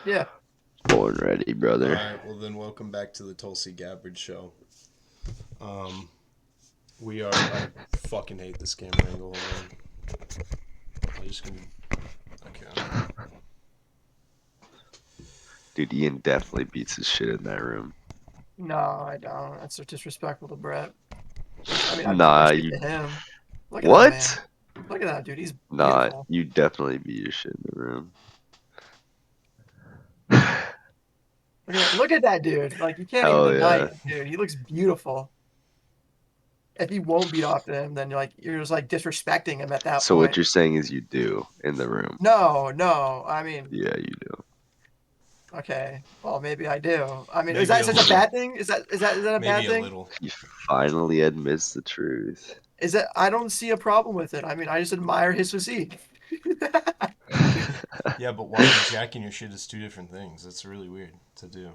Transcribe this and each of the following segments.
Yeah. Born ready, All brother. right, well then, welcome back to the Tulsi Gabbard show. Um, we are. I fucking hate this camera angle. Hold on. I'm just gonna. Okay. Dude, Ian definitely beats his shit in that room. No, I don't. That's so disrespectful to Brett. I mean, I do my Nah, shit you to him. Look at that man. what? Look at that dude. He's Nah, beautiful. you definitely beat your shit in the room. Look at that dude. Like you can't even Hell deny yeah. it, dude. He looks beautiful. If he won't beat off to him, then you're just like disrespecting him at that So what point. you're saying is you do in the room. No, no. I mean, Yeah, you do. okay. Well, maybe I do. I mean, is Maybe that a such a little. bad thing? Is that a bad Maybe a thing? little. He finally admits the truth. Is that I don't see a problem with it. I mean, I just admire his physique. Yeah, but why are you jacking your shit is two different things. That's really weird to do.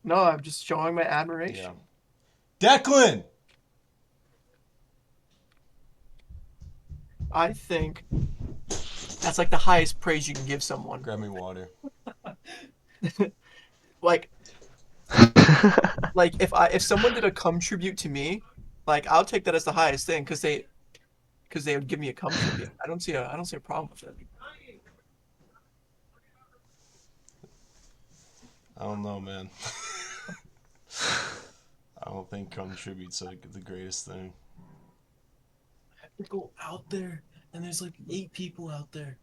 No, I'm just showing my Yeah. admiration. Declan! I think that's like the highest praise you can give someone. Grab me water. Like like if someone did a cum tribute to me, like I'll take that as the highest thing because they would give me a cum tribute. I don't see a problem with it. I don't know, man. I don't think contributes like the greatest thing. To go out there and there's like 8 people out there.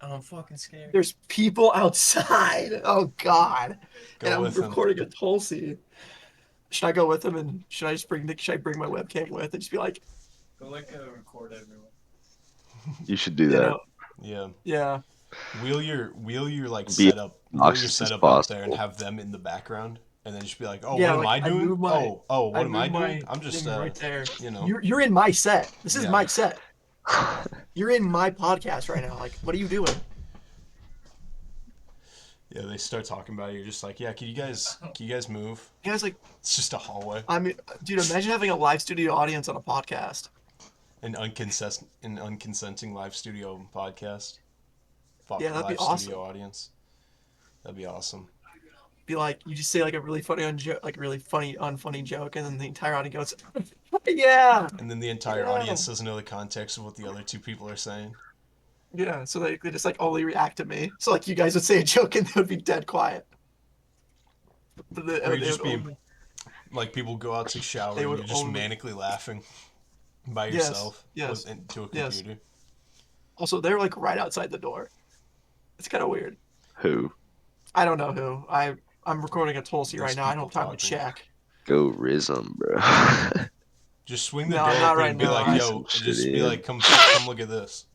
And I'm fucking scared. There's people outside. Oh God. And Go I'm with him. recording a Tulsi. Should I go with him and should I bring my webcam with and just be like, Go like record everyone. You should do you that. know, Yeah. yeah. Wheel your like Be as setup obnoxious as out there and possible. have them in the background and then just be like, "Oh, what Yeah, am like I doing? I What am I move doing? my I'm just thing right there. you know." You're in my set. This is Yeah. my set. You're in my podcast right now. Like, what are you doing? Yeah, they start talking about it. You're just like, "Yeah, can you guys move? You guys like It's just a hallway." I mean, dude, imagine having a live studio audience on a podcast. An unconsenting live studio podcast. Yeah, that'd be Live awesome. studio audience. That'd be awesome. Be like, you just say like a really funny really funny unfunny joke, and then the entire audience goes, "Yeah, And then the entire yeah, audience doesn't know the context of what the other two people are saying. yeah." So they just like only react to me. So like you guys would say a joke and they would be dead quiet. But Or you they just would be only like people go out to shower they and would you're just only manically laughing by yes yourself yes into a yes. computer. Also, they're like right outside the door. It's kind of weird. Who? I don't know who. I'm recording a Tulsi right There's now. I don't people have time to talking. check. Go Rizum, bro. Just swing the No, door not open right and be now. like, Be I some "Yo," shit just be in. like, "Come look at this.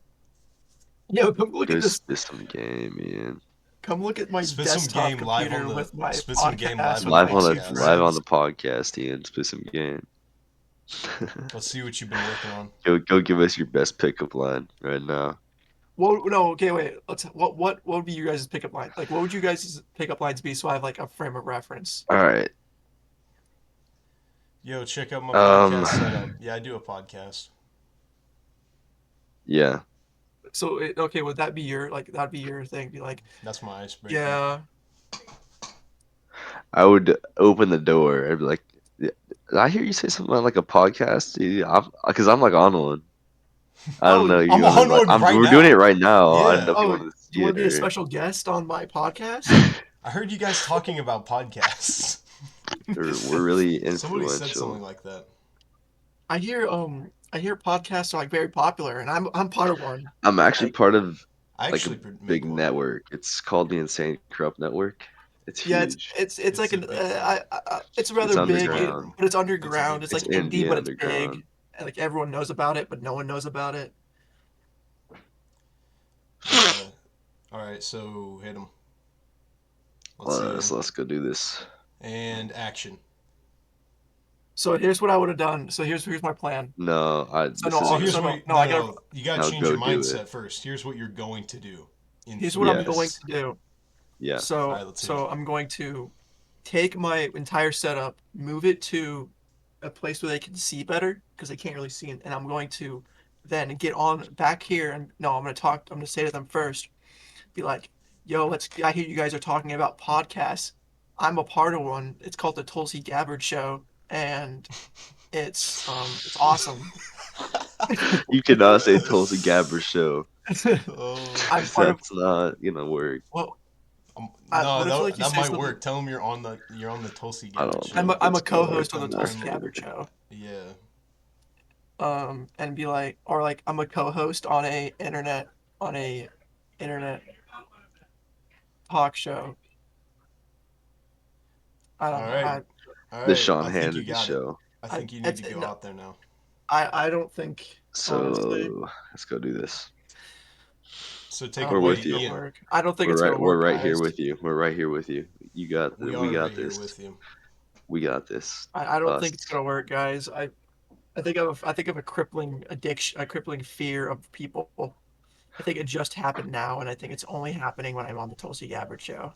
Yo, come look Go at this. spit some game, Ian. Come look at my Spit some desktop game live on computer the with my spit some game podcast live on with the my two Live on podcast. friends. the podcast, Ian. Spit some game. Let's see what you've been working on." Go give us your best pickup line right now. Well, no, okay, wait. What would be your guys' pickup line? Like, what would you guys' pickup lines be so I have like a frame of reference? All right. Yo, check out my Um. podcast setup. Yeah, I do a podcast. Yeah. So, okay, would that be your like that'd be your thing? Be like, That's my icebreaker. yeah, I would open the door. I'd be like, "Yeah, did I hear you say something on like a podcast? Dude, because I'm like on one. I don't oh, know. I'm You want to on like? one right We're doing it now. right now. I didn't Yeah. know if you oh, wanted to you see want it to be a or. special guest on my podcast? I heard you guys talking about podcasts. We're really Somebody said something influential. like that. I hear podcasts are like very popular, and I'm part of one. I'm actually Like, part of I like a actually make big one. network. It's called the Insane Corrupt Network. It's yeah, it's huge. it's it's It's like a an big thing. it's It's rather It's a big big, underground. platform. but it's It's a underground. big It's It's like platform. in indie, the but it's big. underground. And, like everyone knows about it, but no one knows about it. Uh, all right, so hit him. Let's see him. Let's go do this. And action. So here's what I would have done. So here's my plan. No, So this no, So isn't here's so it. what. no, no. No, I got. no, you gotta No, change go your do it. mindset first. Here's what you're going to do in Here's what 3 I'm going Yes. to do. Yeah. All right, So let's hear it. so I'm going to take my entire setup, move it to a place where they can see better because they can't really see, and I'm going to then get on back here and no, I'm gonna say to them first, be like, yo, I hear you guys are talking about podcasts. I'm a part of one. It's called the Tulsi Gabbard Show, and it's awesome. You cannot say Tulsi Gabber show. Oh, I'm 'Cause part of that's not gonna work. well, no, what if like you that say might something? work. Tell him you're on the Tulsi I Gabbard don't show. think I'm a it's gonna work. co-host on the And I'm Tulsi turn asking. Gabbard Show. yeah. And be like, or like I'm a co-host on a internet talk show. I All don't know. right, all The right. Sean I think you Hannity got it. show. I think you need It's to go no, out there now. I don't think honestly. So let's go do this. So I take it don't We're think away, with it's you. gonna Ian. work. I don't think it's gonna We're work, right here guys. with you. We're right here with you. We We are got right here this. with you. We got this. I don't Us. think it's gonna work, guys. I think I have a crippling addiction, a crippling fear of people. I think it just happened now, and I think it's only happening when I'm on the Tulsi Gabbard show.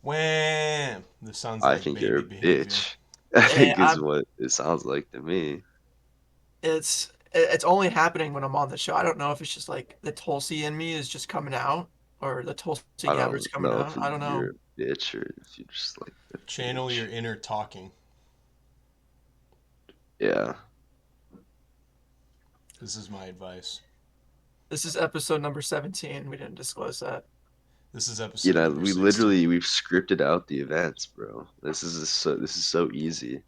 Wham! This sounds I like think you're baby a behavior. bitch. I Eh, think is I'm, what it sounds like to me. it's only happening when I'm on the show. I don't know if it's just like the Tulsi in me is just coming out, or the Tulsi I Gabbard's don't coming know if out. I don't know. you're a bitch or if you're just like a Channel your bitch. inner talking. Yeah. This is my advice. This is episode number 17. We didn't disclose that. This is You episode know, number 16. we've scripted out the events, bro. This is so easy.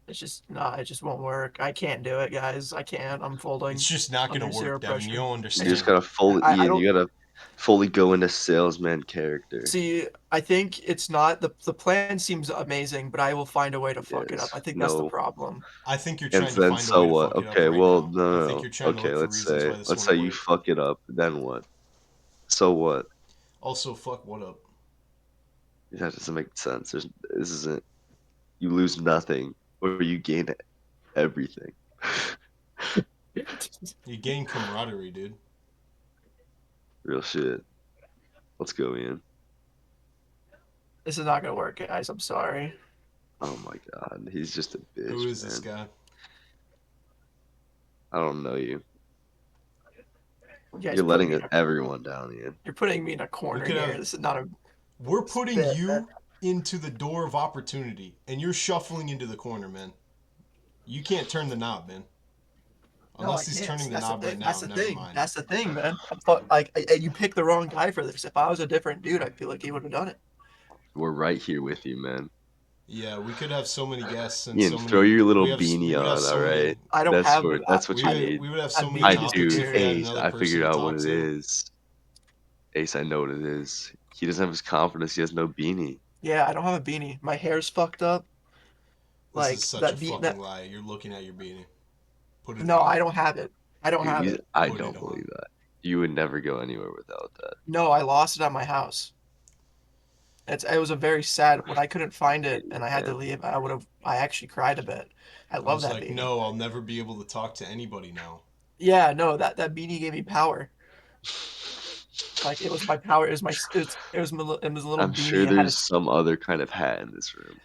It's just it just won't work. I can't do it, guys. I can't. I'm folding It's just not gonna under zero work, Devin. You pressure. don't You just understand. gotta fully I Ian, don't you gotta fully go into salesman character. see. I think it's not the plan seems amazing, but I will find a way to fuck it up. Yes. I think that's the No. problem. I think you're And trying to then find a way so to what? fuck it up Okay, right well now. no I no think no. you're trying to Okay, look for reasons why this let's say wouldn't you work. fuck it up, then what? So what? Also, fuck what up? That doesn't make sense. This isn't you lose nothing or you gain everything. You gain camaraderie, dude. Real shit. Let's go, Ian. This is not gonna work, guys. I'm sorry. Oh my god, he's just a bitch, Who is man. this guy? I don't know you. You guys You're put letting me in a, everyone down, Ian. you're putting me in a We corner could here. have. This is not a We're putting spit. you into the door of opportunity, and you're shuffling into the corner, man. You can't turn the knob, man. No, Unless I he's can't. turning the That's the knob thing. right now. That's the Never thing. mind. That's the thing, man. You picked the wrong guy for this. If I was a different dude, I feel like he would have done it. We're right here with you, man. Yeah, we could have so many guests and Ian, so throw many. your little We beanie would have on, so alright? many. I don't have. That's what you need. We would have That so many I beanie topics do. if we had disappeared. Ace, another I person figured to out what talk it to. is. Ace, I know what it is. He doesn't have his confidence. He has no beanie. Yeah, I don't have a beanie. My hair's fucked up. This is Like such a that beat fucking that. lie. You're looking at your beanie. Put it No, on. I don't have it. I don't have it. I Put it don't on. believe that. You would never go anywhere without that. No, I lost it at my house. It was a very sad when I couldn't find it Idiot, and I had to man. leave. I actually cried a bit. I I love was that like, beanie. no, I'll never be able to talk to anybody now. Yeah, no, that beanie gave me power. Like it was my power. It was a little I'm beanie. sure It had there's some other kind of hat in this room.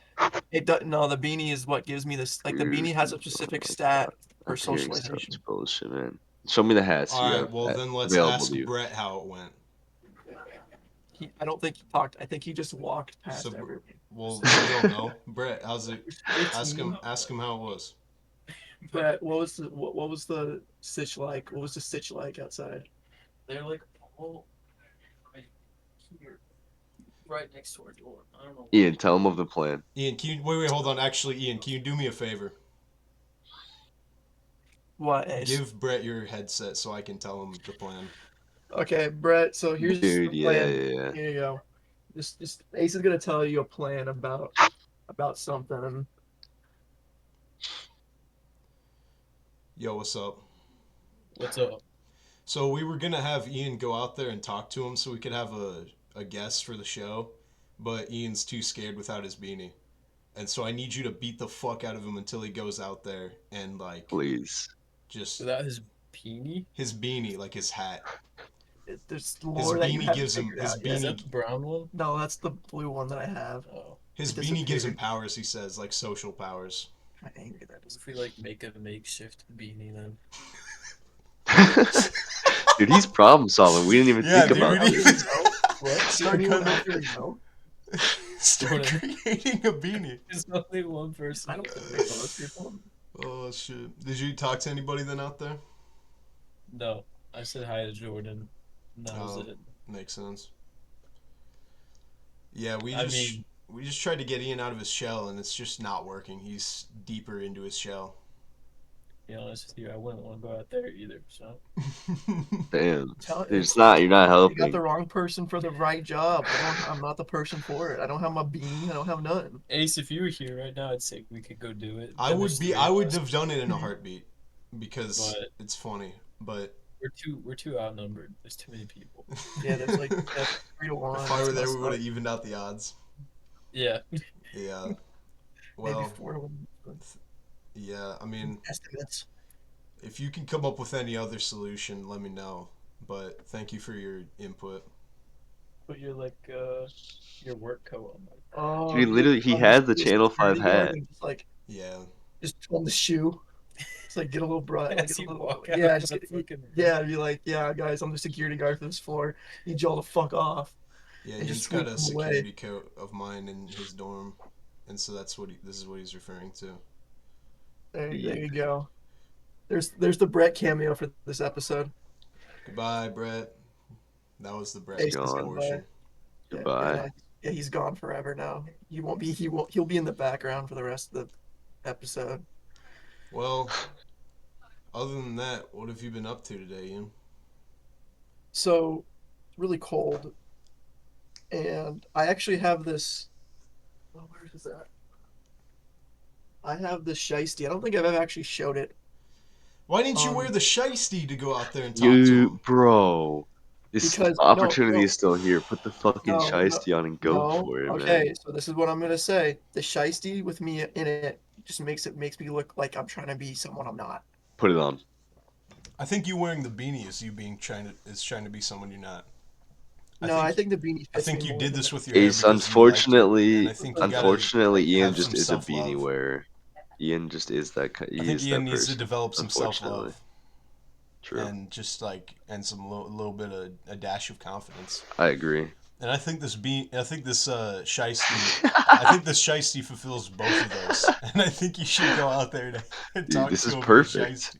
it does, no, the beanie is what gives me this. Like the Dude, beanie has a oh specific my stat god. for I'm hearing such socialization. bullshit, man. Show me the hats All you right, have well then let's available ask to you. Brett how it went. I don't think he talked. I think he just walked past So, everyone. well, we don't know. Brett, how's it? Ask 15. him. Ask him how it was. But what was the sitch like? What was the sitch like outside? They're like all right here, right next to our door. I don't know. Ian, tell him of the plan. Ian, can you wait? Hold on. Actually, Ian, can you do me a favor? What, Ace? Give Brett your headset so I can tell him the plan. Okay, Brett. So here's Dude, the yeah, plan. yeah. Here you go. Just Ace is gonna tell you a plan about something. Yo, what's up? What's up? So we were gonna have Ian go out there and talk to him so we could have a guest for the show, but Ian's too scared without his beanie. And so I need you to beat the fuck out of him until he goes out there and like Please. just Is that his beanie? his beanie, like his hat. There's His more that you beanie haven't gives him figured his out yet. Is that beanie. the brown one? No, that's the blue one that I have. Oh. His It beanie gives him disappeared. powers. He says like social powers. I'm angry that What if we like make a makeshift beanie then? Dude, he's problem solving. We didn't even Yeah, think dude, about we Out this. there didn't we go. What? Is there start anyone coming out up. there we know? Start creating a beanie. There's only one person. I don't think we know those people. Oh shit! Did you talk to anybody then out there? No, I said hi to Jordan. And that was Oh, it. makes sense. Yeah, I mean, we just tried to get Ian out of his shell, and it's just not working. He's deeper into his shell. to be honest with you, I wouldn't want to go out there either. So Damn. Tell Dude, it's you're not you got the helping. wrong person for the right job. I'm not the person for it. I don't have my beanie. I don't have nothing. Ace, if you were here right now, I'd say we could go do it. I Then would there's be. three I of would us, have done it in a heartbeat because but it's funny. But we're too outnumbered. There's too many people. Yeah, there's like 3 to 1. if I were It's there, messed we would up. have evened out the odds. Yeah. Yeah. Maybe Well, 4 to 1. yeah. I mean, Estimates. if you can come up with any other solution, let me know. But thank you for your input. Put your work coat on. Oh, Dude, literally, he had the be a Channel 5 security guard hat. and Yeah. just on the shoe. It's like get a little bright, like As get a you little, walk out yeah, of just the get, fucking room. yeah, be like, yeah, guys, I'm the security guard for this floor. Need y'all to fuck off Yeah, and just Ian's got sweep a them away. security coat of mine in his dorm, and so that's what this is what he's referring to. There Yeah. you go. There's the Brett cameo for this episode. Goodbye, Brett. That was the Brett Ace is Gone. goodbye. portion. Yeah, Goodbye. no, yeah, he's gone forever now. He'll be in the background for the rest of the episode. Well, other than that, what have you been up to today, Ian? So it's really cold, and I actually have this. Oh, where is that? I have this shiesty. I don't think I've ever actually showed it. Why didn't you Um, wear the shiesty to go out there and talk to You, him? bro. This because no, opportunity no, is still here. Put the fucking no, no, shiesty on and go no. for it, man. Okay, so this is what I'm gonna say. The shiesty with me in it just makes me look like I'm trying to be someone I'm not. Put it on. I think you wearing the beanie is trying to be someone you're not. I No, I think think the beanie I fits me think you more did than this the. with your hair Ace, because you liked it, and I think you gotta Ian have just some is a self beanie love. wearer. Ian just is that. I He think is Ian that needs to person. develop some self Unfortunately, love true. and just and some little bit of a dash of confidence. I agree. And I think this shiesty, I think this shiesty fulfills both of those. And I think you should go out there and Dude, talk this to is him in a perfect.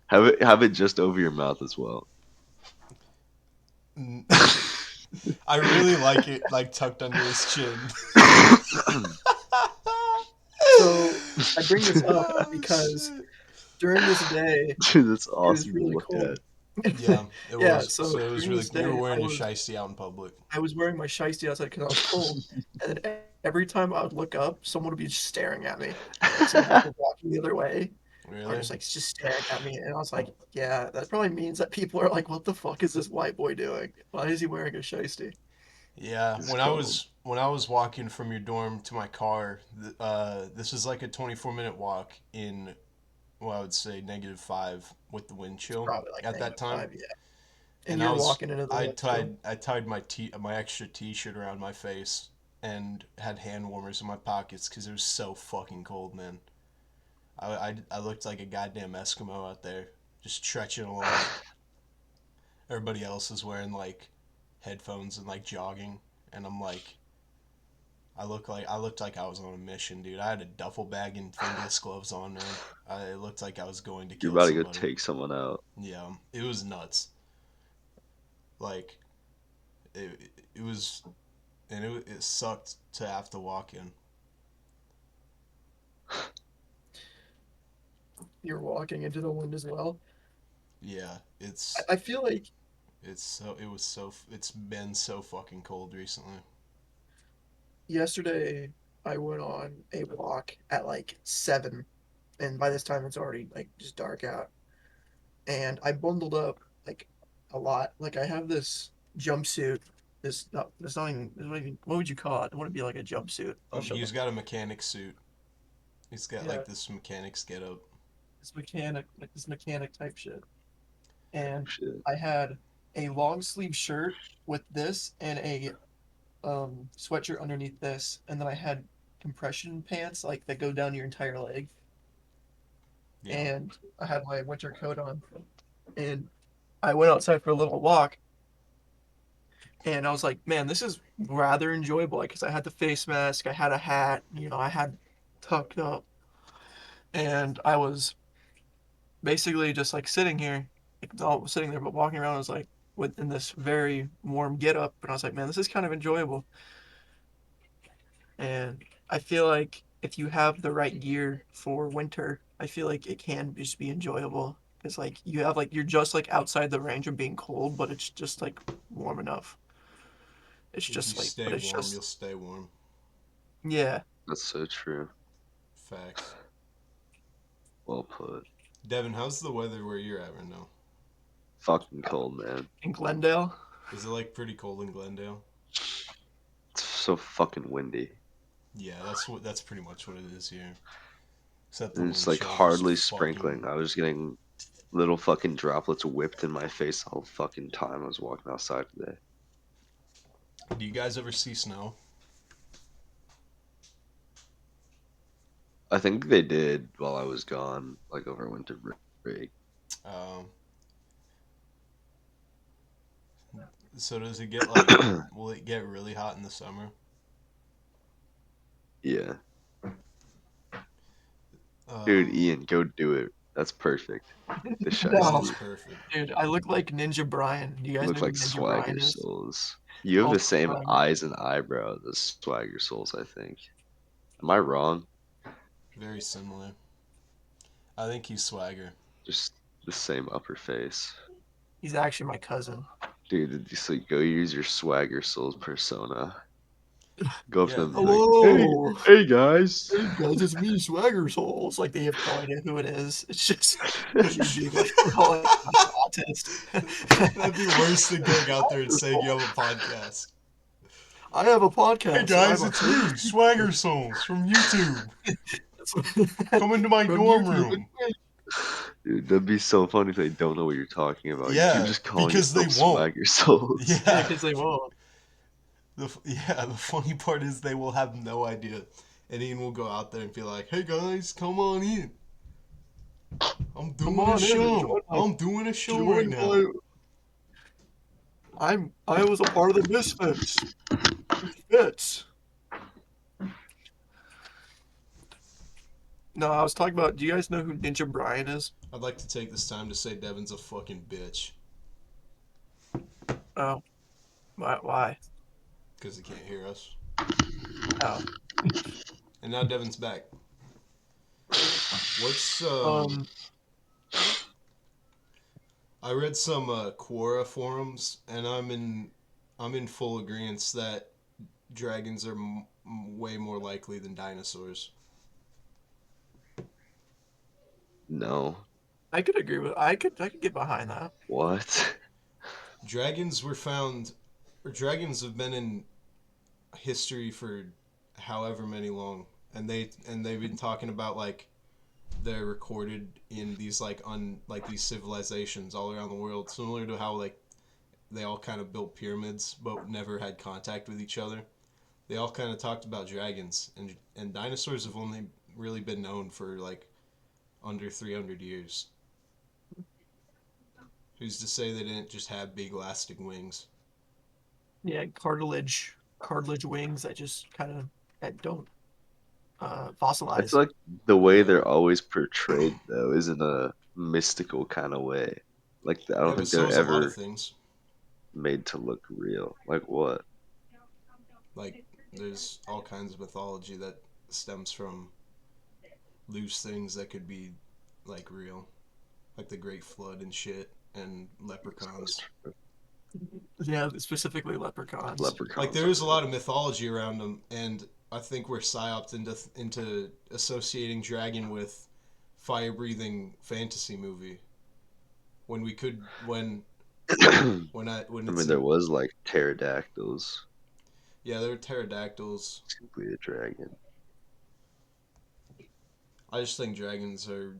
shiesty. Have it just over your mouth as well. I really like it, like tucked under his chin. So I bring this up Oh, because shit. during this day Dude, that's it was awesome to really look cold. at. Yeah, it Yeah, was. so So it was during really this you were day wearing your shiesty out in public. I was wearing my shiesty outside because I was cold, and then every time I would look up, someone would be just staring at me. Like some people walking the other way are Really? just staring at me, and I was like, yeah, that probably means that people are like, what the fuck is this white boy doing? Why is he wearing a shiesty? Yeah. It's cold. When I was walking from your dorm to my car, this is like a 24-minute walk in, well, I would say -5 with the wind chill Probably like at that time. -5, yeah. And And you're walking into the I wind chill. tied my extra t-shirt around my face and had hand warmers in my pockets because it was so fucking cold, man. I looked like a goddamn Eskimo out there, just stretching along. Everybody else is wearing like headphones and like jogging, and I'm like, I looked like I was on a mission, dude. I had a duffel bag and fingerless gloves on, man. It looked like I was going to You're kill about to go somebody. take someone out. Yeah, it was nuts. Like, it was, and it sucked to have to walk in. You're walking into the wind as well. Yeah, I feel like it's been so fucking cold recently. yesterday I went on a walk at like 7, and by this time it's already like just dark out. And I bundled up like a lot. Like I have this jumpsuit. This not even, what would you call it? It wouldn't be like a jumpsuit. I'll show He's them. got a mechanic suit. He's got Yeah, like this mechanic's get up. this mechanic type shit. And Shit. I had a long sleeve shirt with this and a sweatshirt underneath this, and then I had compression pants like that go down your entire leg, Yeah. and I had my winter coat on, and I went outside for a little walk, and I was like, man, this is rather enjoyable. Like, 'cause I had the face mask, I had a hat, I had tucked up, and I was basically just like sitting here, like all sitting there, but walking around. I was like, in this very warm get up, and I was like, man, this is kind of enjoyable. And I feel like if you have the right gear for winter, I feel like it can just be enjoyable. Because like you have like you're just like outside the range of being cold, but it's just like warm enough. It's If you just like, stay but it's warm, you'll just stay warm. yeah. That's so true. Facts. Well put. Devin, how's the weather where you're at right now? Fucking cold, man. In Glendale, Is it like pretty cold in Glendale? It's so fucking windy. Yeah, that's pretty much what it is here. Except the And it's wind like chill just hardly sprinkling. fucking. I was getting little fucking droplets whipped in my face the whole fucking time I was walking outside today. Do you guys ever see snow? I think they did while I was gone, like over winter break. Um, so does it get like? Will it get really hot in the summer? Yeah. Dude, Um, Ian, go do it. That's perfect. The that no, is shiesty. perfect. dude, I look like Ninja Brian. Do you guys Look know who like Ninja Brian Swagger is? Souls. You have the Also same Swagger. eyes and eyebrows as Swagger Souls, I think. Am I wrong? Very similar. I think he's swagger. Just the same upper face. He's actually my cousin. Dude, so go use your Swagger Souls persona. Go up to Yeah, them and be like like, hey, Hello. hey guys. Hey guys, it's me, Swagger Souls. Like they have no idea who it is. It's just me being like, all like autist. that'd be worse than going out there and saying you have a podcast. I have a Hey podcast and I'm guys, a it's famous me, Swagger YouTuber. Souls from YouTube. That's- Come into my From dorm YouTube. room. Dude, that'd be so funny if they don't know what you're talking about. You keep Yeah, just calling because they yourself won't. Swagger Souls. Yeah, Yeah. because they won't. The funny part is they will have no idea. And Ian will go out there and be like, "Hey guys, come on in. I'm Come doing a on in and show. I'm doing a show right join now." my I was a part of the Misfits. Misfits. No, I was talking about. Do you guys know who Ninja Brian is? I'd like to take this time to say Devin's a fucking bitch Oh, why? because he can't hear us. Oh, And now Devin's back. What's um, I read some Quora forums, and I'm in full agreement that dragons are way more likely than dinosaurs. No. I could agree with. I could get behind that. What? Dragons were found, or dragons have been in history for however many long, and they've been talking about like they're recorded in these like these civilizations all around the world, similar to how like they all kind of built pyramids but never had contact with each other. They all kind of talked about dragons, and dinosaurs have only really been known for like under 300 years. Who's to say they didn't just have big lasting wings? Yeah, cartilage wings that just kind of that don't I feel fossilize. like the way Yeah. they're always portrayed though is in a mystical kind of way. Like I Yeah, don't but think so they're is a lot of ever things. made to look real. Like what? Like there's all kinds of mythology that stems from loose things that could be like real, like the Great Flood and shit, and leprechauns. Yeah, specifically leprechauns. Like Leprechauns there are is a real. lot of mythology around them, and I think we're psyoped into associating dragon with fire breathing fantasy movie when we could when I it's mean, there in, was like pterodactyls. yeah, there are pterodactyls. Simply a dragon. I just think dragons are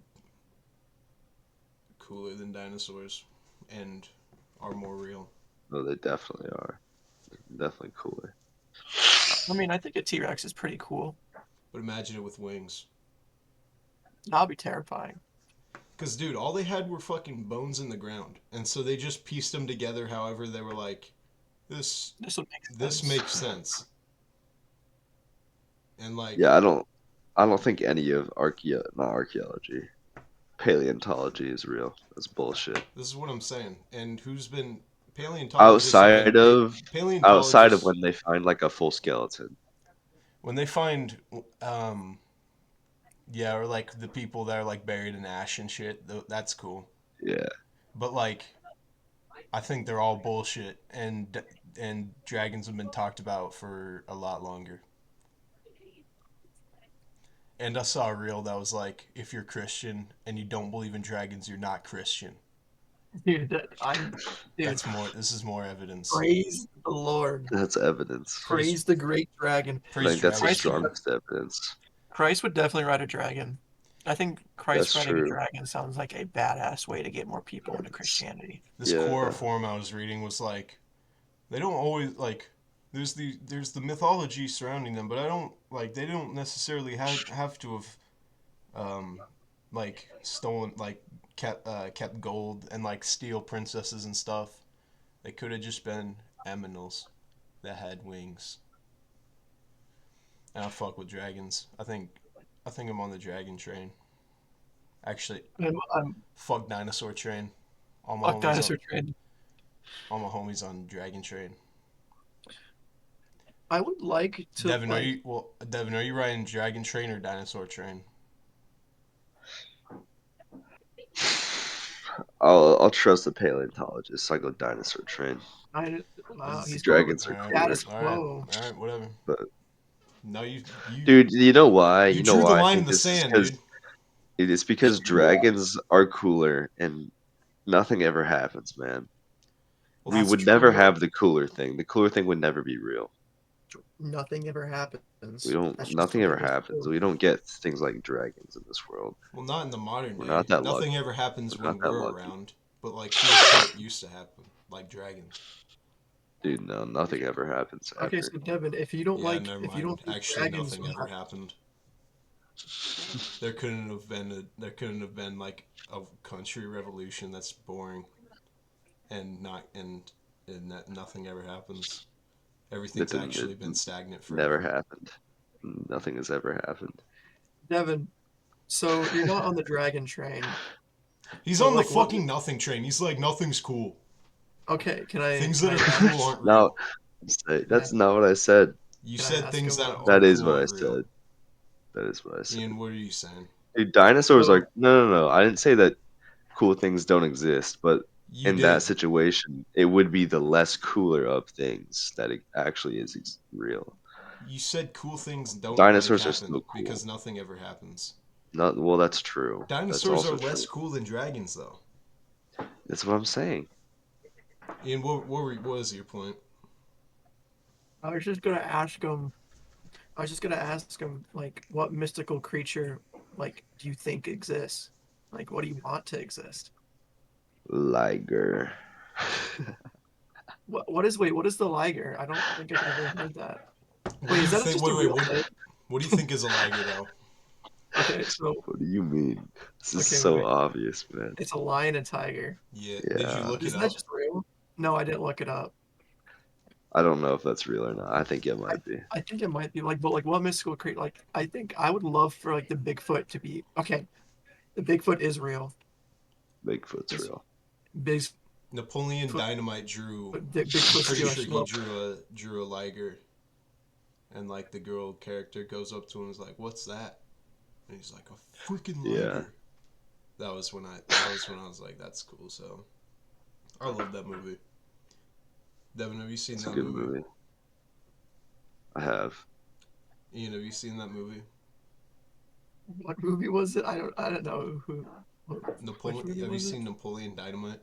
cooler than dinosaurs and are more real. No, they definitely are. Definitely cooler. I mean, I think a T-Rex is pretty cool. But imagine it with wings. That'll be terrifying. Because, dude, all they had were fucking bones in the ground. And so they just pieced them together however they were like, this This would make this sense. makes sense. And, like, Yeah, I don't think any of not archaeology, paleontology is real. That's bullshit. this is what I'm saying. And who's been. Paleontologists have been. Outside of outside of Paleontologists. when they find like a full skeleton. When they find. Yeah, or like the people that are like buried in ash and shit, that's cool. Yeah. But, like, I think they're all bullshit, and dragons have been talked about for a lot longer. And I saw a reel that was like, if you're Christian and you don't believe in dragons, you're not Christian. Dude, dude, That's more. This is more evidence. praise the Lord. That's evidence. Praise, Praise the great dragon. I praise think that's the dragons, Christ would, man. strongest evidence. Christ would definitely ride a dragon. I think Christ That's riding a true. dragon sounds like a badass way to get more people into Christianity. This core Yeah. form I was reading was like, they don't always like. There's the mythology surrounding them, but I don't like. They don't necessarily have to have like stolen like kept gold and like steal princesses and stuff. They could have just been aminals that had wings. And I fuck with dragons. I think I'm on the dragon train. Actually, I'm fuck dinosaur train. All my fuck homies on dinosaur train. dragon train. I would like to like. Devin, are you riding dragon train or dinosaur train? I'll trust the paleontologist. I go dinosaur train. Wow, This is he's going with Dragons all are right, cooler. status all right, quo. all right, whatever. But No, you dude, you know why? you You know drew the why I line in think the this is sand, because dude. it's because dragons are cooler and nothing ever happens, man. Well, We that's would never true. have the cooler thing. The cooler thing would never be real. Nothing ever We happens. don't. That's just Nothing ever completely happens. true. We don't get things like dragons in this world. Well, not in the modern We're day. not that lucky. Nothing ever happens We're not when that we're lucky, around, but like cool shit used to happen, like dragons. dude. No, nothing ever happens Okay, ever. so Devin, Yeah, never if you mind. don't think Actually, dragons nothing will ever have, happened. There couldn't have been like a country revolution that's boring and not and that nothing ever happens. It Everything's didn't. It actually been stagnant never forever. happened. Nothing has ever happened. Devin, so you're not on the dragon train, He's but on the like what? fucking nothing train. He's like nothing's cool. Okay, Things can that I are ask? cool aren't No, real. Can I that's not what I said. You can I said ask things him that what? are That is cool what I aren't real. said. That is what I said. Ian, what are you saying? Dude, dinosaurs So are no. I didn't say that cool things don't exist, but You in that did. situation, it would be the less cooler of things that it actually is real. You said cool things don't like Dinosaurs are happen still because cool. nothing ever happens. Not well, that's true. That's Dinosaurs are also less true. cool than dragons, though. That's what I'm saying. Ian, what was your point? I was just gonna ask him. I was just gonna ask him like, what mystical creature like do you think exists? Like, what do you want to exist? Liger. What is the liger? I don't think I've ever heard that. What Wait, do is you that think? just a Wait. real thing? What do you think is a liger, though? Okay, so What do you mean? This is okay, so wait. obvious, man. It's a lion and tiger. Yeah. Did you Yeah. look it Is that up? just real? No, I didn't look it up. I don't know if that's real or not. I think it I might be. I think it might be like, but like, what mystical creature? Like, I think I would love for like the Bigfoot to be okay. The Bigfoot is real. Bigfoot's This real. Bigfoot, Napoleon Dynamite drew. I'm Bigfoot's pretty sure Jewish. he Well, drew a liger, and like the girl character goes up to him and is like, "What's that?" And he's like, "A freaking Yeah. liger." That was when I was like, "That's cool." So I love that movie. Devin, have you seen It's a that good movie? movie. I have. Ian, have you seen that movie? what movie was it? I don't know which Napoleon. movie Have you was it? seen Napoleon Dynamite?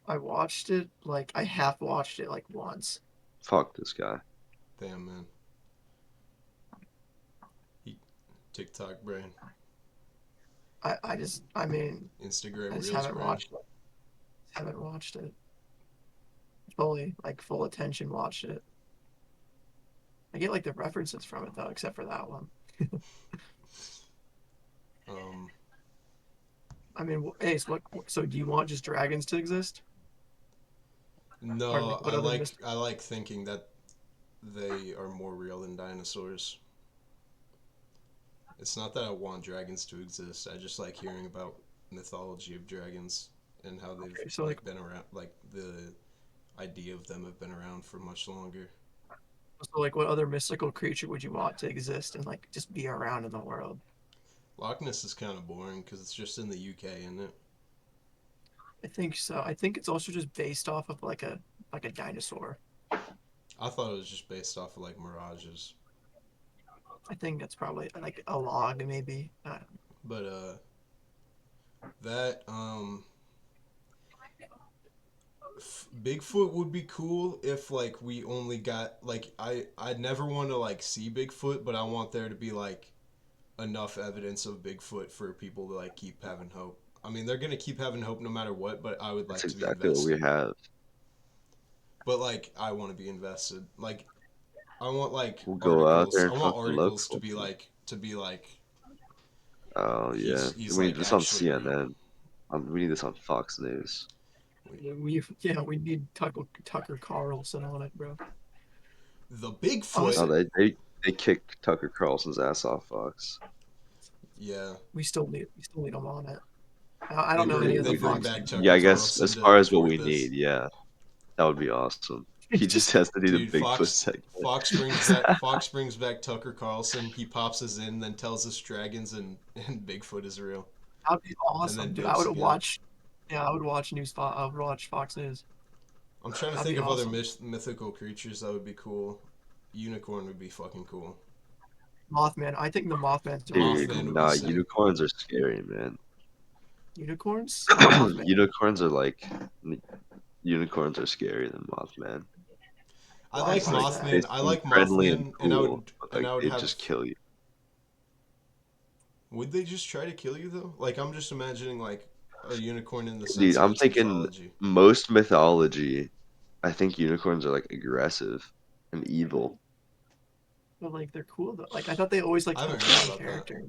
I watched it like I half watched it like once. Fuck this guy. Damn man, he, TikTok brain, I mean I Instagram just Reels haven't brain. watched it. Haven't watched it fully, like full attention watched it. I get like the references from it though, except for that one. I mean, Ace, what? So do you want just dragons to exist, or No, like what other mystery? I like thinking that they are more real than dinosaurs. It's not that I want dragons to exist. I just like hearing about mythology of dragons and how they've Okay, so like, like been around. Like the idea of them have been around for much longer. what other mystical creature would you want to exist and like just be around in the world? Loch Ness is kind of boring because it's just in the UK, isn't it? I think so. I think it's also just based off of like a dinosaur. I thought it was just based off of like mirages, I think that's probably like a log, maybe. but that Bigfoot would be cool if like we only got like I'd never want to like see Bigfoot, but I want there to be like enough evidence of Bigfoot for people to like keep having hope. I mean, they're gonna keep having hope no matter what, but I would That's like to be exactly what we invested. have. But like, I want to be invested. Like, I want like We'll go out there articles. I and want fucking look articles for them. to be like Oh yeah, he's we need like this on actually real. CNN. We need this on Fox News. We need Tucker Carlson on it, bro. The Bigfoot, Oh, Honestly, they kicked Tucker Carlson's ass off Fox. yeah. we still need him on it. I don't know They any of the they We, bring Fox back people. yeah, Tucker I guess Carlson as to far as what report we this. need, yeah, that would be awesome. He just Just has to do the Dude, Bigfoot segment. Fox brings back Tucker Carlson. He pops us in, then tells us dragons and Bigfoot is real, that'd be and then awesome, dude. I dips would again. watch. Yeah, I would watch I would watch Fox News. I'm trying to That'd think be of other awesome. mythical creatures that would be cool. Unicorn would be fucking cool. Mothman. I think the Mothman's a really Dude, Mothman cool would be nah, sick. unicorns are scary, man. unicorns. The Mothman. Unicorns are like unicorns are scarier than Mothman. I like It's Why is like that? they Mothman. I seem like friendly and Mothman, cool, but and like I would they have. just kill you. Would they just try to kill you though? Like I'm just imagining like a unicorn in the Dude, sense of I'm its thinking mythology. most mythology, I think unicorns are like aggressive and evil. But like they're cool though. Like I thought they always like I haven't took the heard main about that, character.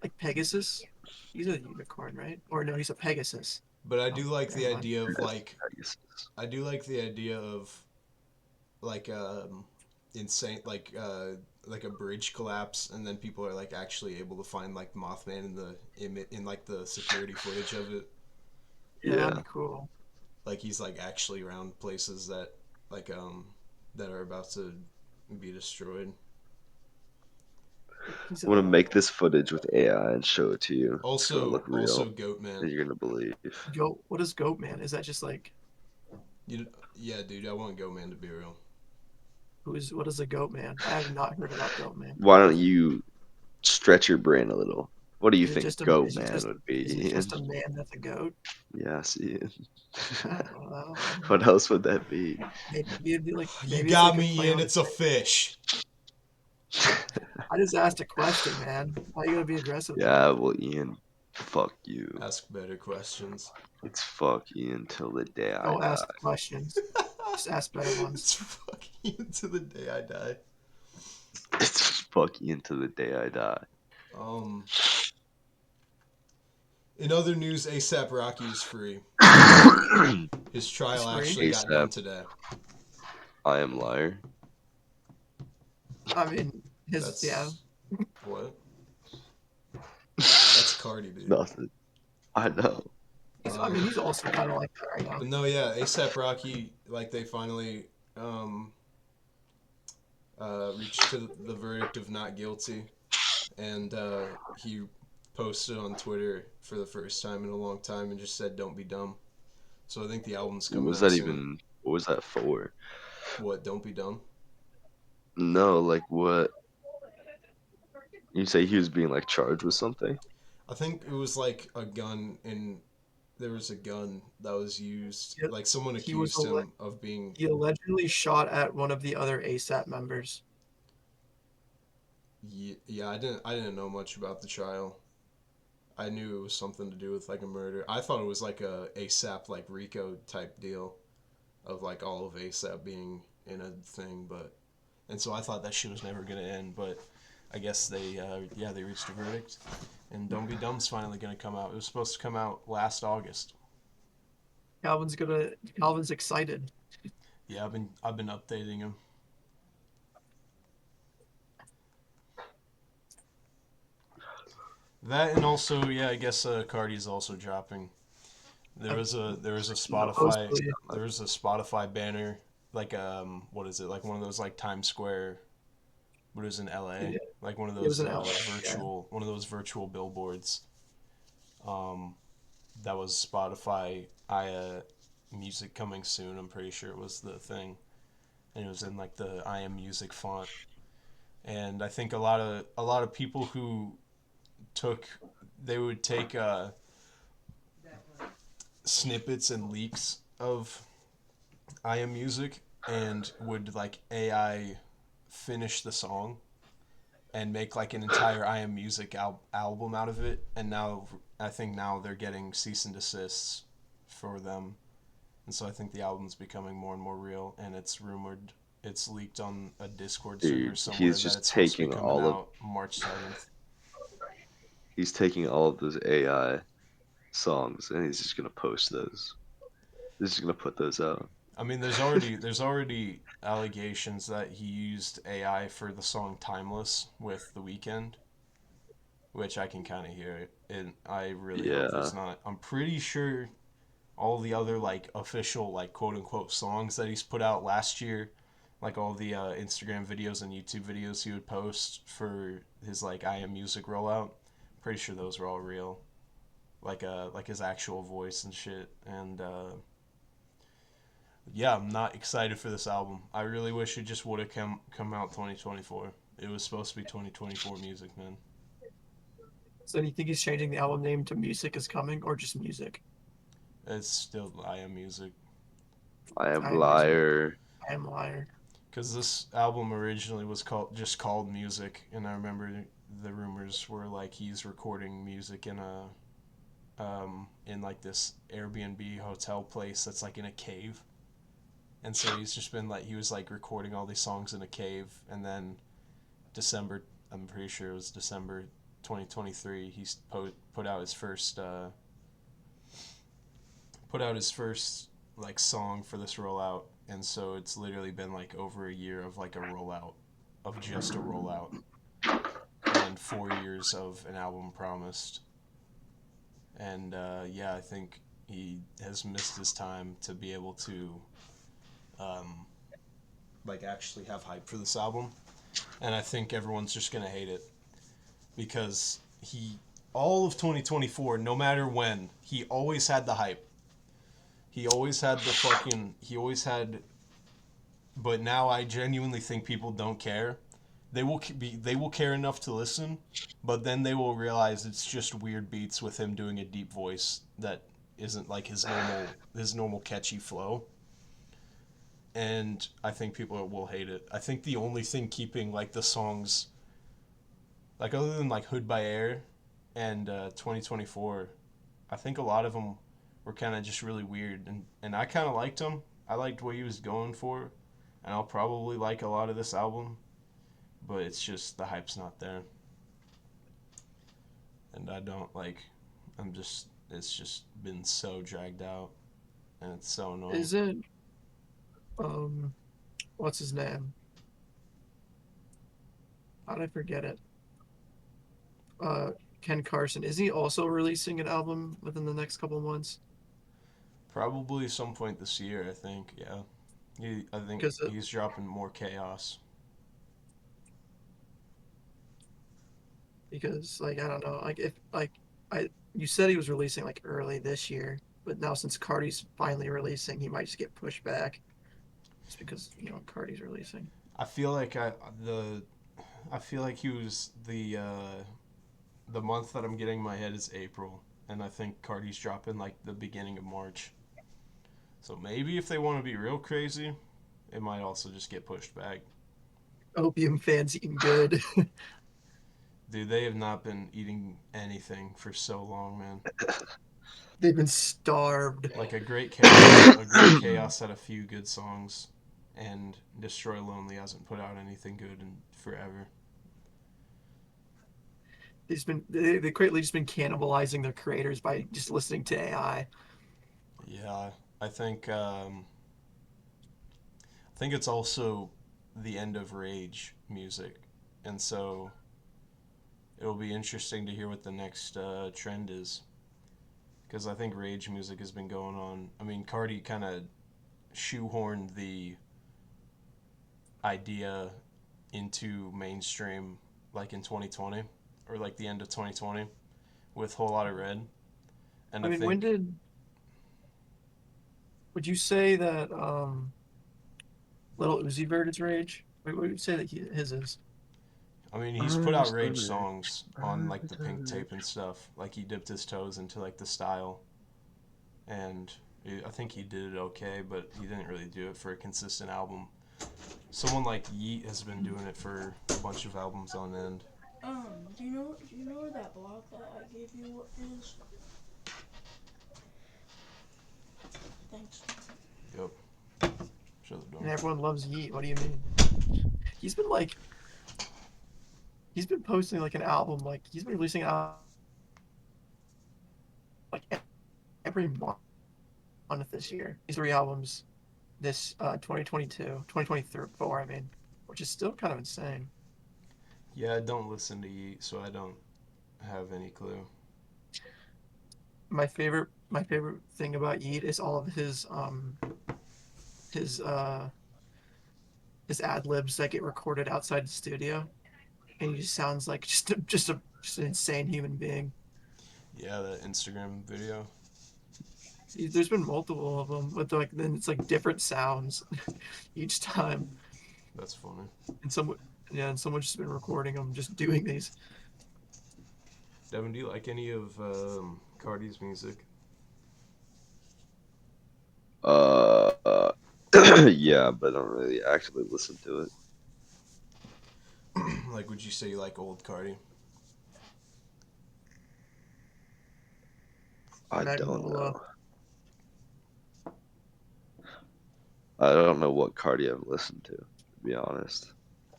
Like Pegasus. He's a unicorn, right? Or no, he's a Pegasus. but I Oh, do like never the mind. idea of Yes, like Pegasus. I do like the idea of like insane like a bridge collapse and then people are like actually able to find like Mothman in the in like the security footage of it. Yeah, that'd Yeah. be cool. Like he's like actually around places that like that are about to be destroyed. He's I'm gonna a make this footage with AI and show it to you. It's gonna look Also real, Goat Man. and you're gonna believe. goat. What is Goat Man? Is that just like Yeah, dude, I want Goat Man to be real. who's what is a Goat Man? I have not heard about Goat Man. Why don't you stretch your brain a little? What do you think Goat Is Man would is it be, Ian? just a man that's a goat? Yes, Ian. I don't know. What else would that be? You maybe it's got like a me play in. on. It's a fish. I just asked a question, man. Why you gotta be aggressive about Yeah, it? well, Ian, fuck you. Ask better questions. It's fuck Ian till the day I Don't ask die. questions. Just ask better ones. It's fucking into the day I die. It's fuck Ian till the day I die. Um, in other news, ASAP Rocky is free. His He's trial free. actually got done ASAP, today. I am liar. I mean, his yeah. That's what? That's Cardi, dude. Nothing. I know. I mean, he's also kind of like that right now. But no, yeah, ASAP Rocky, like they finally reached to the verdict of not guilty, and he posted on Twitter for the first time in a long time and just said, "Don't be dumb." So I think the album's What coming was out that soon. even? What was that for? What? Don't be dumb. No, like what? You say he was being like charged with something? I think it was like a gun in. There was a gun that was used. He, Like someone he was accused him of being. he allegedly shot at one of the other ASAP members. Yeah, I didn't know much about the trial. I knew it was something to do with like a murder. I thought it was like a ASAP like Rico type deal of like all of ASAP being in a thing, but and so I thought that shit was never gonna end, but I guess they yeah they reached a verdict, And Don't Be Dumb's finally gonna come out. It was supposed to come out last August. Calvin's excited. Yeah, I've been updating him. That and also, yeah, I guess Cardi's also dropping. Uh, There was a Spotify Supposedly, there was a Spotify banner, like what is it, like one of those like Times Square, but it was in LA, yeah, like one of it was those an LA. Yeah, virtual billboards. Um, that was Spotify. Music coming soon. I'm pretty sure it was the thing, and it was in like the I am music font. And I think a lot of people who took they would take snippets and leaks of I am music and would like AI finish the song and make like an entire I am music album out of it. And now I think now they're getting cease and desists for them. And so I think the album's becoming more and more real. And it's rumored, it's leaked on a Discord server Dude, somewhere that it's supposed to be coming out March 7th. he's taking all of those AI songs and he's just gonna post those. He's just gonna put those out. I mean, there's already allegations that he used AI for the song "Timeless" with The Weeknd, which I can kind of hear it, and I really hope Yeah. he's not. I'm pretty sure all the other like official like quote unquote songs that he's put out last year, like all the Instagram videos and YouTube videos he would post for his like I am music rollout. Pretty sure those were all real, like his actual voice and shit. And yeah, I'm not excited for this album. I really wish it just would have come out 2024. It was supposed to be 2024 music, man. so do you think he's changing the album name to Music Is Coming or just Music? It's still I am music. I am I am Music. liar. I am Liar. Because this album originally was called music, and I remember the rumors were like he's recording music in like this Airbnb hotel place that's like in a cave. And so he's just been like he was like recording all these songs in a cave, and then December, I'm pretty sure it was December 2023, he's put out his first like song for this rollout. And so it's literally been like over a year of like a rollout, of just a rollout, and 4 years of an album promised. And yeah, I think he has missed his time to be able to um, like actually have hype for this album. And I think everyone's just gonna hate it because he all of 2024, no matter when, he always had the hype. He always had, but now I genuinely think people don't care. They will care enough to listen, but then they will realize it's just weird beats with him doing a deep voice that isn't like his normal catchy flow. And I think people will hate it. I think the only thing keeping like the songs, like other than like Hood by Air and 2024, I think a lot of them were kind of just really weird, and I kind of liked him. I liked what he was going for, and I'll probably like a lot of this album, but it's just the hype's not there, and I don't like. I'm just it's just been so dragged out, and it's so annoying. Is it um what's his name? How did I forget it? Uh Ken Carson. Is he also releasing an album within the next couple of months? Probably some point this year, I think. Yeah, I think Because he's dropping more chaos. like I don't know, like if like I you said he was releasing like early this year, but now since Cardi's finally releasing, he might just get pushed back just because Cardi's releasing. I feel like the I feel like he was the month that I'm getting in my head is April, and I think Cardi's dropping like the beginning of March. So maybe if they want to be real crazy, it might also just get pushed back. Opium fans eating good. Dude, they have not been eating anything for so long, man. They've been starved. Like a great chaos had a few good songs, and Destroy Lonely hasn't put out anything good in forever. They greatly just been cannibalizing their creators by just listening to AI. Yeah, I think I think it's also the end of rage music, and so it'll be interesting to hear what the next trend is. Because I think rage music has been going on. I mean, Cardi kind of shoehorned the idea into mainstream like in 2020 or like the end of 2020 with Whole Lotta Red. And I I mean, when think, did would you say that Little Uzi Vert is rage? What would you say that his is? I mean, he's put I'm out so rage rich. songs on I'm like the so pink tape and rich. stuff. Like he dipped his toes into like the style. And I think he did it okay, but he didn't really do it for a consistent album. Someone like Yeet has been doing it for a bunch of albums on end. Do you know where that block that I gave you is? Thanks. Yep. Shut the And door. everyone loves Yeet. What do you mean? He's been like he's been posting like an album, like he's been releasing an album like every month this year. These 3 albums this 2022, 2024, I mean, which is still kind of insane. Yeah, I don't listen to Yeet, so I don't have any clue. My favorite thing about Yeet is all of his uh his ad libs that get recorded outside the studio, and he just sounds like just an insane human being. Yeah, that Instagram video. There's been multiple of them, but like then it's like different sounds each time, That's funny. and someone's just been recording them, just doing these. Devin, do you like any of Cardi's music? Uh, yeah, but I don't really actually listen to it. Like, would you say you like old Cardi? I don't Magnola. know. I don't know what Cardi I've listened to be honest.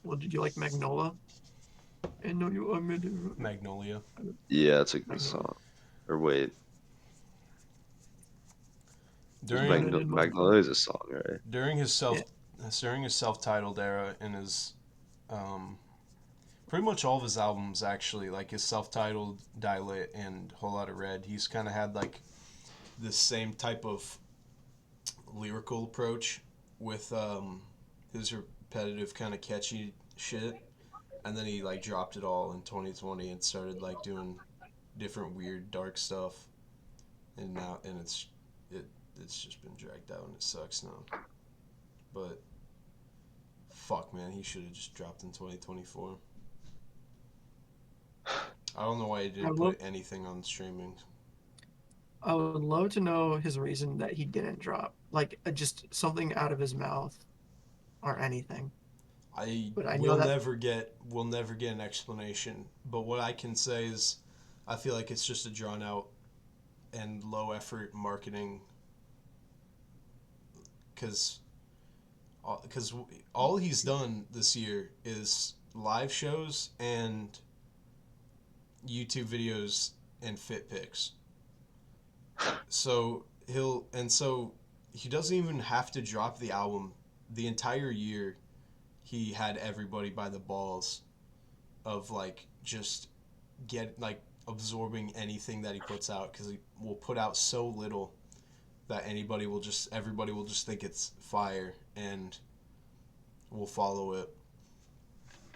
Well, did you like Magnola? I know you are Magnolia. Yeah, it's a good Magnolia. song. Or wait, is Yeah, I During did most of it. Magnolia's a song, right? during his Yeah, self-titled era and his um, pretty much all of his albums actually, like his self-titled Dilate and Whole Lotta Red, he's kind of had like this same type of lyrical approach with his repetitive kind of catchy shit, and then he like dropped it all in 2020 and started like doing different weird dark stuff, and now and it it's just been dragged out and it sucks now. But fuck, man, he should have just dropped in 2024. I don't know why he I didn't love. put anything on streaming. I would love to know his reason that he didn't drop, like just something out of his mouth or anything. I But I know will that never get an explanation. But what I can say is, I feel like it's just a drawn out and low effort marketing because because all he's done this year is live shows and YouTube videos and fit pics. So he doesn't even have to drop the album. The entire year he had everybody by the balls of like just get like absorbing anything that he puts out because he will put out so little that everybody will just think it's fire and will follow it.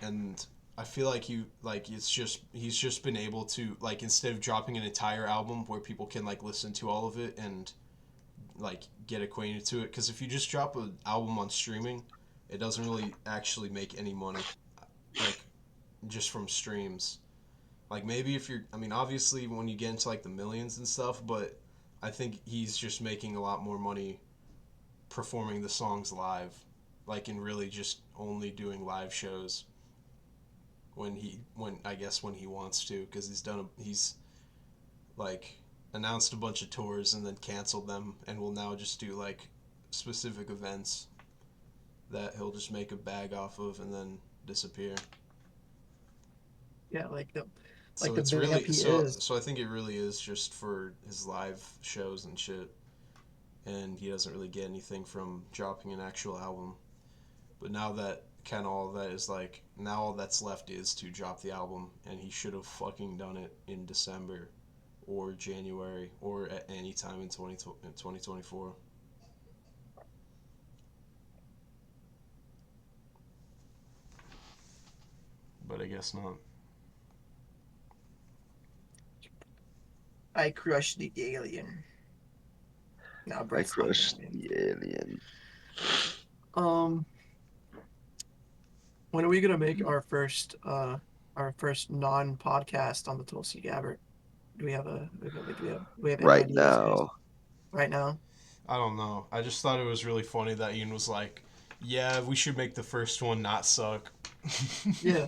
And I feel like he's just been able to like instead of dropping an entire album where people can like listen to all of it and like get acquainted to it, because if you just drop an album on streaming, it doesn't really actually make any money, like just from streams. Like maybe if you're, I mean, obviously when you get into like the millions and stuff, but I think he's just making a lot more money performing the songs live, like and really just only doing live shows when I guess when he wants to, because he's like announced a bunch of tours and then canceled them and will now just do like specific events that he'll just make a bag off of and then disappear. yeah, like like So the it's vamp really he is. so I think it really is just for his live shows and shit, and he doesn't really get anything from dropping an actual album. But now that kind of all that is like now all that's left is to drop the album, and he should have fucking done it in December or January or at any time in 2024. But I guess not. I crushed the alien. Now I Brett's not crushed gaming. the alien. Um, when are we gonna make our first non-podcast on the Tulsi Gabber? Do we have any Right ideas, guys? now. Right now? I don't know. I just thought it was really funny that Ian was like, "Yeah, we should make the first one not suck." Yeah.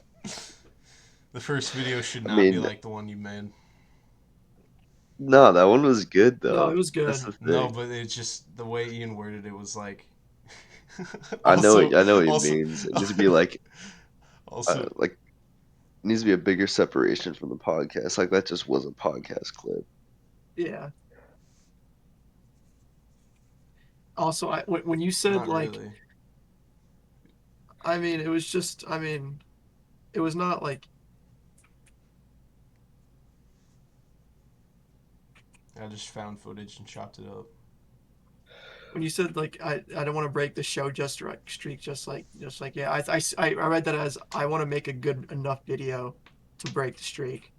The first video should I not be mean, like the one you made. no, that one was good No, though. it was That's good. the No, thing. but it's just the way Ian worded it was like. I know what he Also, means. It needs to be also, like it needs to be a bigger separation from the podcast. Like that just was a podcast clip. Yeah. Also, when you said not like, really. I mean, it was just, I mean, it was not like I just found footage and chopped it up. when you said like I don't want to break the show just direct streak just like yeah I read that as I want to make a good enough video to break the streak.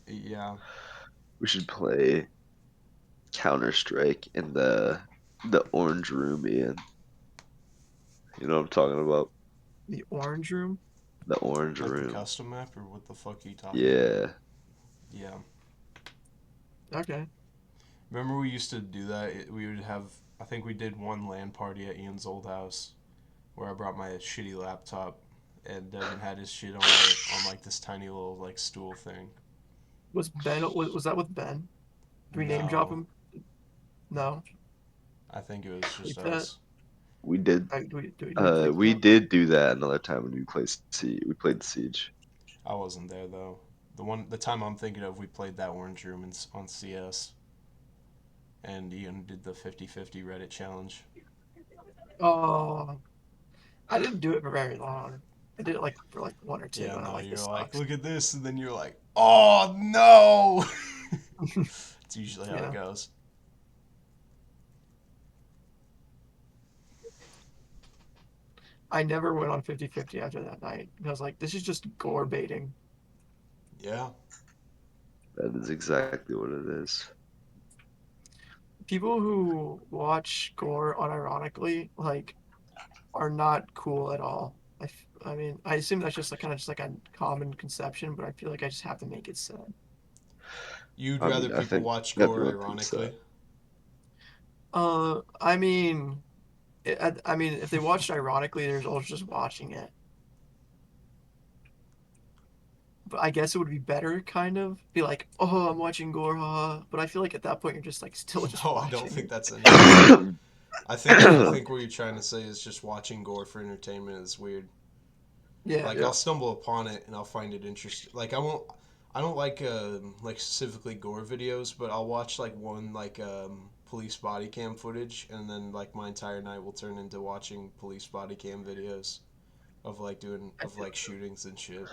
Yeah. We should play Counter Strike in the orange room, Ian. You know what I'm talking about? The orange room. The orange Like the room. custom map, or what the fuck are you talking about? Yeah. Yeah. Okay. Remember we used to do that? We would have, I think we did one LAN party at Ian's old house where I brought my shitty laptop and Devin had his shit on like this tiny little like stool thing. Was that with Ben? Do we name drop No, him? No. I think it was just Keep that. us. We did Do we clip we that? did do that another time when we played Siege. I wasn't there though. The time I'm thinking of, we played that orange room on CS, and Ian did the 50-50 Reddit challenge. Oh, I didn't do it for very long. I did it like for like one or two, Yeah, and I'm no, like, you're this like, sucks. look at this, and then you're like, oh no. It's usually how it Yeah. goes. I never went on 50-50 after that night. I was like, this is just gore baiting. Yeah. That is exactly what it is. People who watch gore unironically, like, are not cool at all. I mean, I assume that's just like kind of just like a common conception, but I feel like I just have to make it sad. You'd I rather mean, I people think watch gore everyone thinks ironically? that. I mean, I mean, if they watched ironically, there's also just watching it. But I guess it would be better, kind of be like, oh, I'm watching gore, haha. But I feel like at that point you're just like still just No, I don't watching think it. that's any better. I think what you're trying to say is just watching gore for entertainment is weird. Yeah. Like Yeah. I'll stumble upon it and I'll find it interesting. Like I don't like specifically gore videos, but I'll watch like one like police body cam footage, and then like my entire night will turn into watching police body cam videos of like doing I of feel like shootings and shit.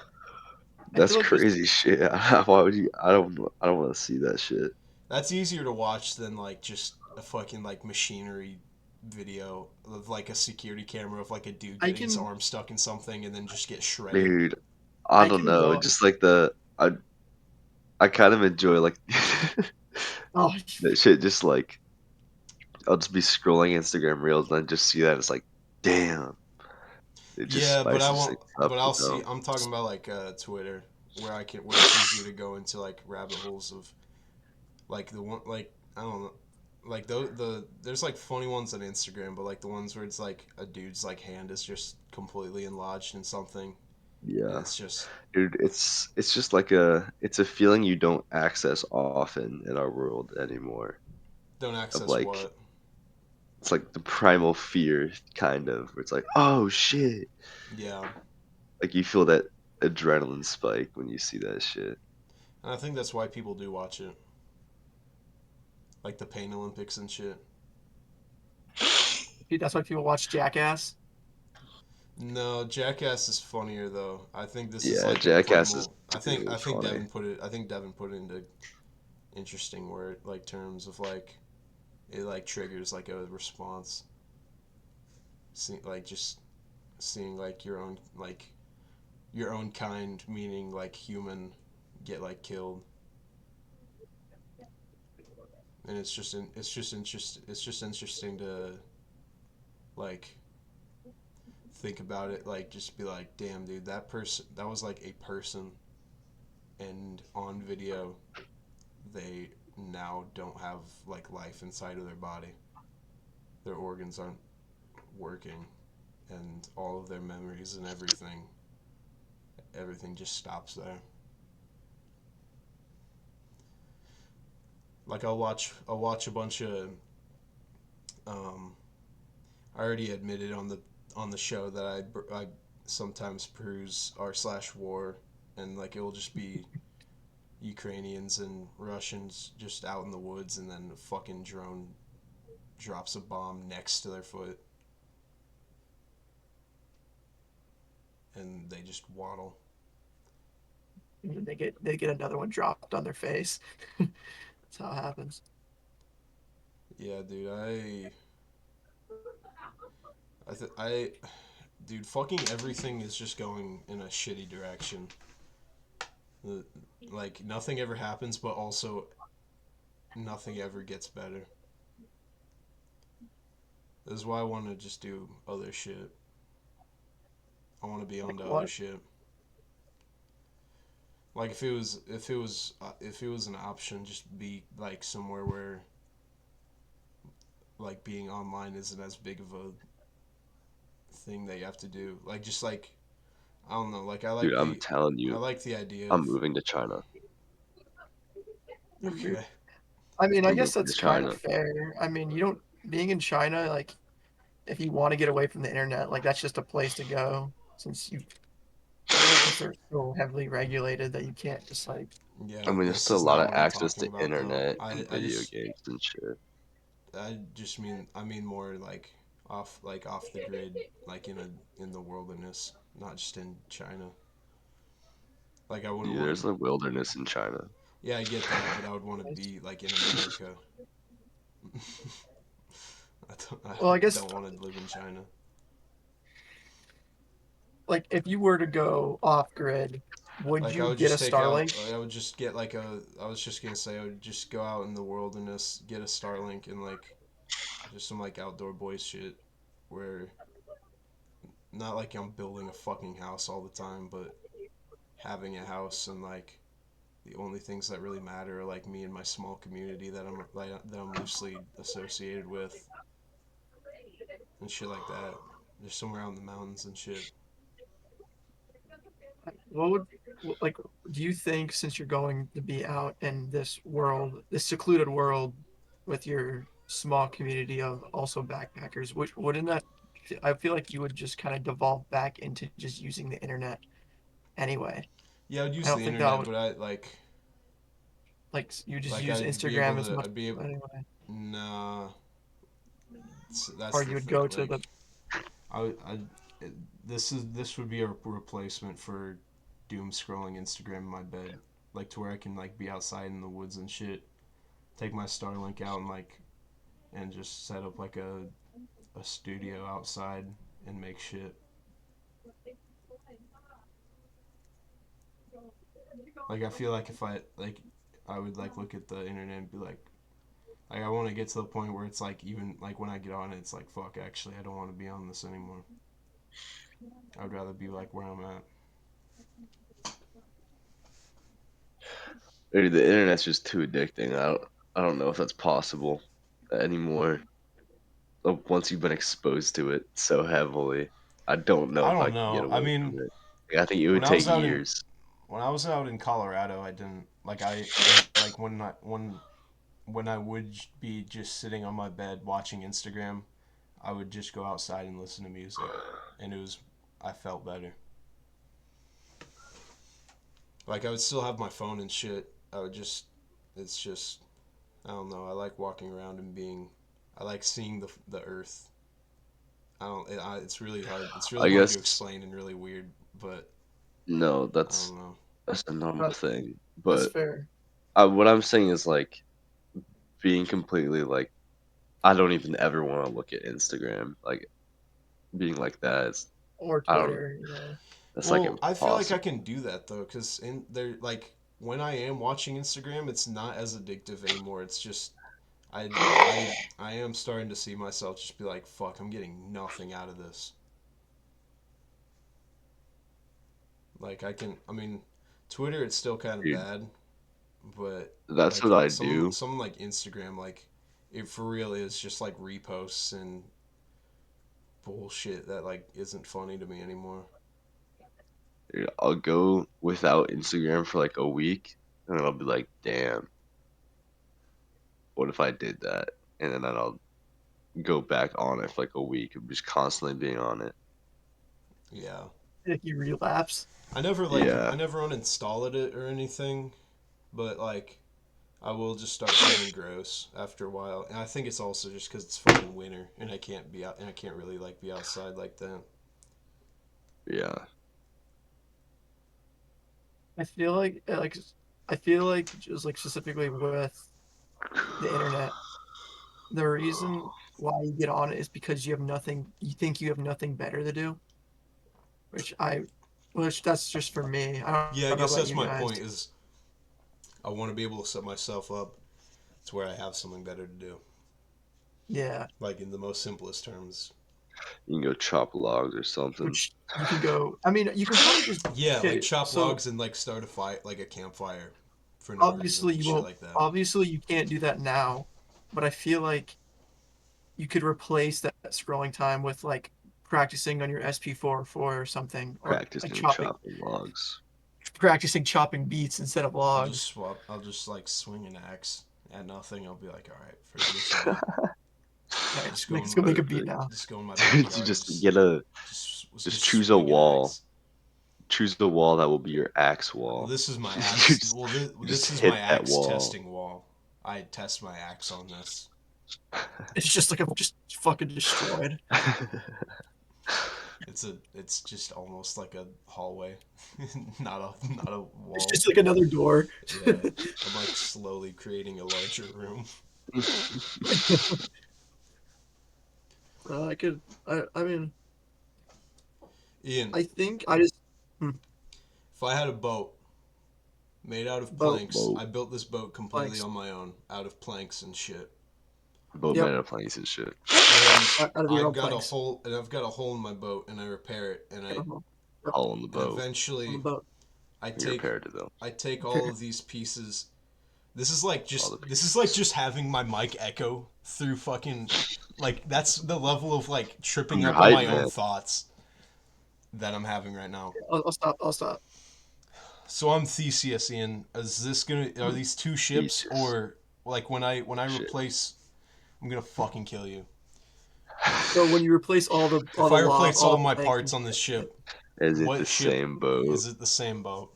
I That's feel like there's crazy shit. Why would you? I don't want to see that shit. That's easier to watch than like just a fucking like machinery video of like a security camera of like a dude I getting his can arm stuck in something and then just get shredded. Dude, I I don't can know. go. Just like I kind of enjoy like Oh, that shit. Just like I'll just be scrolling Instagram reels and I just see that it's like, damn, it just Yeah, spices things up, but you I'll see. know. I'm talking about like Twitter, where it's easier to go into like rabbit holes of like the one like I don't know, like there's like funny ones on Instagram, but like the ones where it's like a dude's like hand is just completely enlarged in something, and Yeah, it's just dude, it's just like it's a feeling you don't access often in our world anymore. don't Of access like what. It's like the primal fear, kind of, where it's like, oh shit. Yeah, Like you feel that adrenaline spike when you see that shit. and I think that's why people do watch it, like the Pain Olympics and shit. Dude, that's why people watch Jackass. No, Jackass is funnier though. I think this is Yeah, like a Jackass is primal. I think really I think funny. Devin put it. I think Devin put it into interesting word like terms of like it like triggers like a response. Like just seeing like your own kind, meaning like human, get like killed, and it's just interesting to like think about it. Like just be like, damn, dude, that was like a person, and on video they now don't have like life inside of their body. Their organs aren't working, and all of their memories and everything just stops there. Like I'll watch a bunch of um, I already admitted on the show that I sometimes peruse r slash war, and like it will just be Ukrainians and Russians just out in the woods, and then a fucking drone drops a bomb next to their foot, and they just waddle. And then they get another one dropped on their face. That's how it happens. Yeah, dude, I dude, fucking everything is just going in a shitty direction. The, like nothing ever happens, but also nothing ever gets better. This is why I want to just do other shit. I want to be on Like to other what? shit. Like if it was an option, just be like somewhere where like being online isn't as big of a thing that you have to do. Like just like I don't know. Like Dude, I'm telling I you, like the idea I'm of moving to China. okay. I mean, I I'm guess moving to that's kind of China. fair. I mean, you don't being in China, like if you want to get away from the internet, like that's just a place to go since they're so heavily regulated that you can't just like I Yeah, mean, there's this still a is lot not of what I'm access talking to about though. internet and video games and shit. I just mean I mean more like off the grid, like in the wilderness, not just in China. Like I wouldn't Dude, want to. there's a wilderness in China. Yeah, I get that, but I would want to be like in America. I well, I guess don't want to live in China. like if you were to go off grid, would Like I you would get a just take out. Starlink? I would just get like a. I was just gonna say I would just go out in the wilderness, get a Starlink, and like just some like outdoor boys shit, where not like I'm building a fucking house all the time, but having a house and like the only things that really matter are like me and my small community that I'm loosely associated with and shit like that. Just somewhere out in the mountains and shit. What would like do you think since you're going to be out in this world, this secluded world with your small community of also backpackers, which wouldn't that I feel like you would just kind of devolve back into just using the internet anyway. Yeah, I would I use don't the think that internet, would but I like like you just like use I'd be Instagram able as to much I'd be able, anyway, nah. That's or the you would thing. go to the Like I this would be a replacement for doom scrolling Instagram in my bed, like to where I can like be outside in the woods and shit. Take my Starlink out and like and just set up like a studio outside and make shit. Like I feel like if I like I would like look at the internet and be like I want to get to the point where it's like even like when I get on it, it's like fuck. Actually, I don't want to be on this anymore. I would rather be like where I'm at. Dude, the internet's just too addicting. I don't know if that's possible anymore. Once you've been exposed to it so heavily, I don't know I if I don't could get know. I away mean, from it. Like, I think it when would I take was out in years. when I was out in Colorado, I didn't like I like when when I would be just sitting on my bed watching Instagram, I would just go outside and listen to music, and I felt better. Like I would still have my phone and shit. It's just, I don't know. I like walking around and being, I like seeing the earth. It's really hard. It's really I hard to guess explain and really weird, but no, I don't know. that's a normal That, thing. that's But fair. what I'm saying is like being completely like I don't even ever want to look at Instagram. Like being like that is Or I don't. Twitter, you know. That's like Well, I feel like I impossible. can do that though, cause in there, like when I am watching Instagram, it's not as addictive anymore. It's just I I am starting to see myself just be like, fuck, I'm getting nothing out of this. Like I mean, Twitter it's still kind of Dude, bad, but that's like what I some do. some like Instagram, like it for real is just like reposts and bullshit that like isn't funny to me anymore. Dude, I'll go without Instagram for like a week, and then I'll be like, damn, what if I did that? And then I'll go back on it for like a week of just constantly being on it. Yeah. If you relapse. Yeah, I never uninstalled it or anything, but like I will just start feeling gross after a while. And I think it's also just because it's fucking winter and I can't be out and I can't really like be outside like that. yeah. I feel like I feel like just like specifically with the internet, the reason why you get on it is because you think you have nothing better to do, which I which that's just for me. Yeah, I don't know guess about that's you my guys. point is I want to be able to set myself up to where I have something better to do. Yeah, Like in the most simplest terms. You can go chop logs or something. which you can go. I mean, you can probably just Yeah, like okay. chop So logs and like start a fire, like a campfire for no reason obviously and you shit won't. like that. Obviously, you can't do that now, but I feel like you could replace that scrolling time with like practicing on your SP4 or something, or like Practicing chopping logs. practicing chopping beats instead of logs. I'll just like swing an axe at nothing. I'll be like, all right, for just a beat. All right, let's go make a beat Perfect. now. Just go in my Dude, you backyard. just get a just Just choose a swing an wall. axe. Choose the wall that will be your axe Well, wall. this is my You axe. just Well, you just this is my hit that axe wall. testing wall. I test my axe on this. It's just like I'm just fucking destroyed. It's just almost like a hallway, not a It's wall. just like another door. Yeah, I'm like slowly creating a larger room. I could. I mean, Ian, I think I just hmm, if I had a boat made out of boat planks, Boat. I built this boat completely planks. on my own, out of planks and shit. Boat made Yep, out of planks and shit. And out of your own planks. I've got a hole in my boat, and I repair it, Yep, All on the and boat. on the eventually boat. I You take repaired it though. all of these pieces. All the This is like pieces. just having my mic echo through fucking like that's the level of like I'm tripping your up on hype my own man. thoughts that I'm having right now. I'll stop. I'll stop. So I'm Theseus, Ian. Is this gonna are these two ships Theseus. or like when I Shit. replace I'm gonna fucking kill you. So when you replace If I replace all all the of my planks parts and on this shit, ship, Is it the what ship same boat? is it the same boat?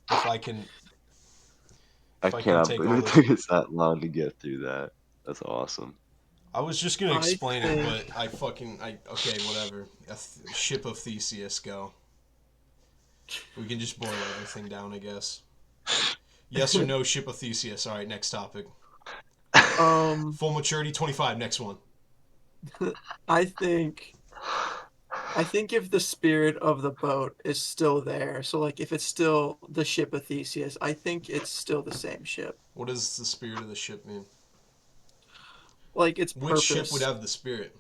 If I can I if I can cannot take all believe it those took us that long to get through that. That's awesome. I was just gonna I explain it, think but I okay, whatever. Ship of Theseus, go. We can just boil everything down, I guess. Yes or no, ship of Theseus. All right, next topic. um Full maturity 25. Next one. I think I think if the spirit of the boat is still there, so like if it's still the ship of Theseus, I think it's still the same ship. What does the spirit of the ship mean? Like its Which ship would purpose, have the spirit?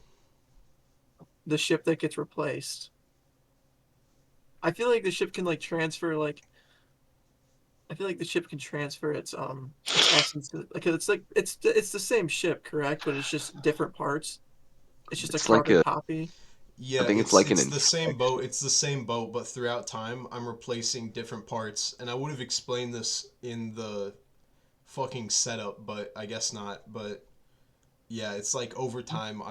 the ship that gets replaced. I feel like the ship can like transfer like I feel like the ship can transfer its essence like it's the same ship, correct? But it's just different parts. It's just a It's like carbon a. copy. I Yeah, think it's like an it's the same boat. infection. It's the same boat, but throughout time, I'm replacing different parts. And I would have explained this in fucking setup, but I guess not. But yeah, it's like over time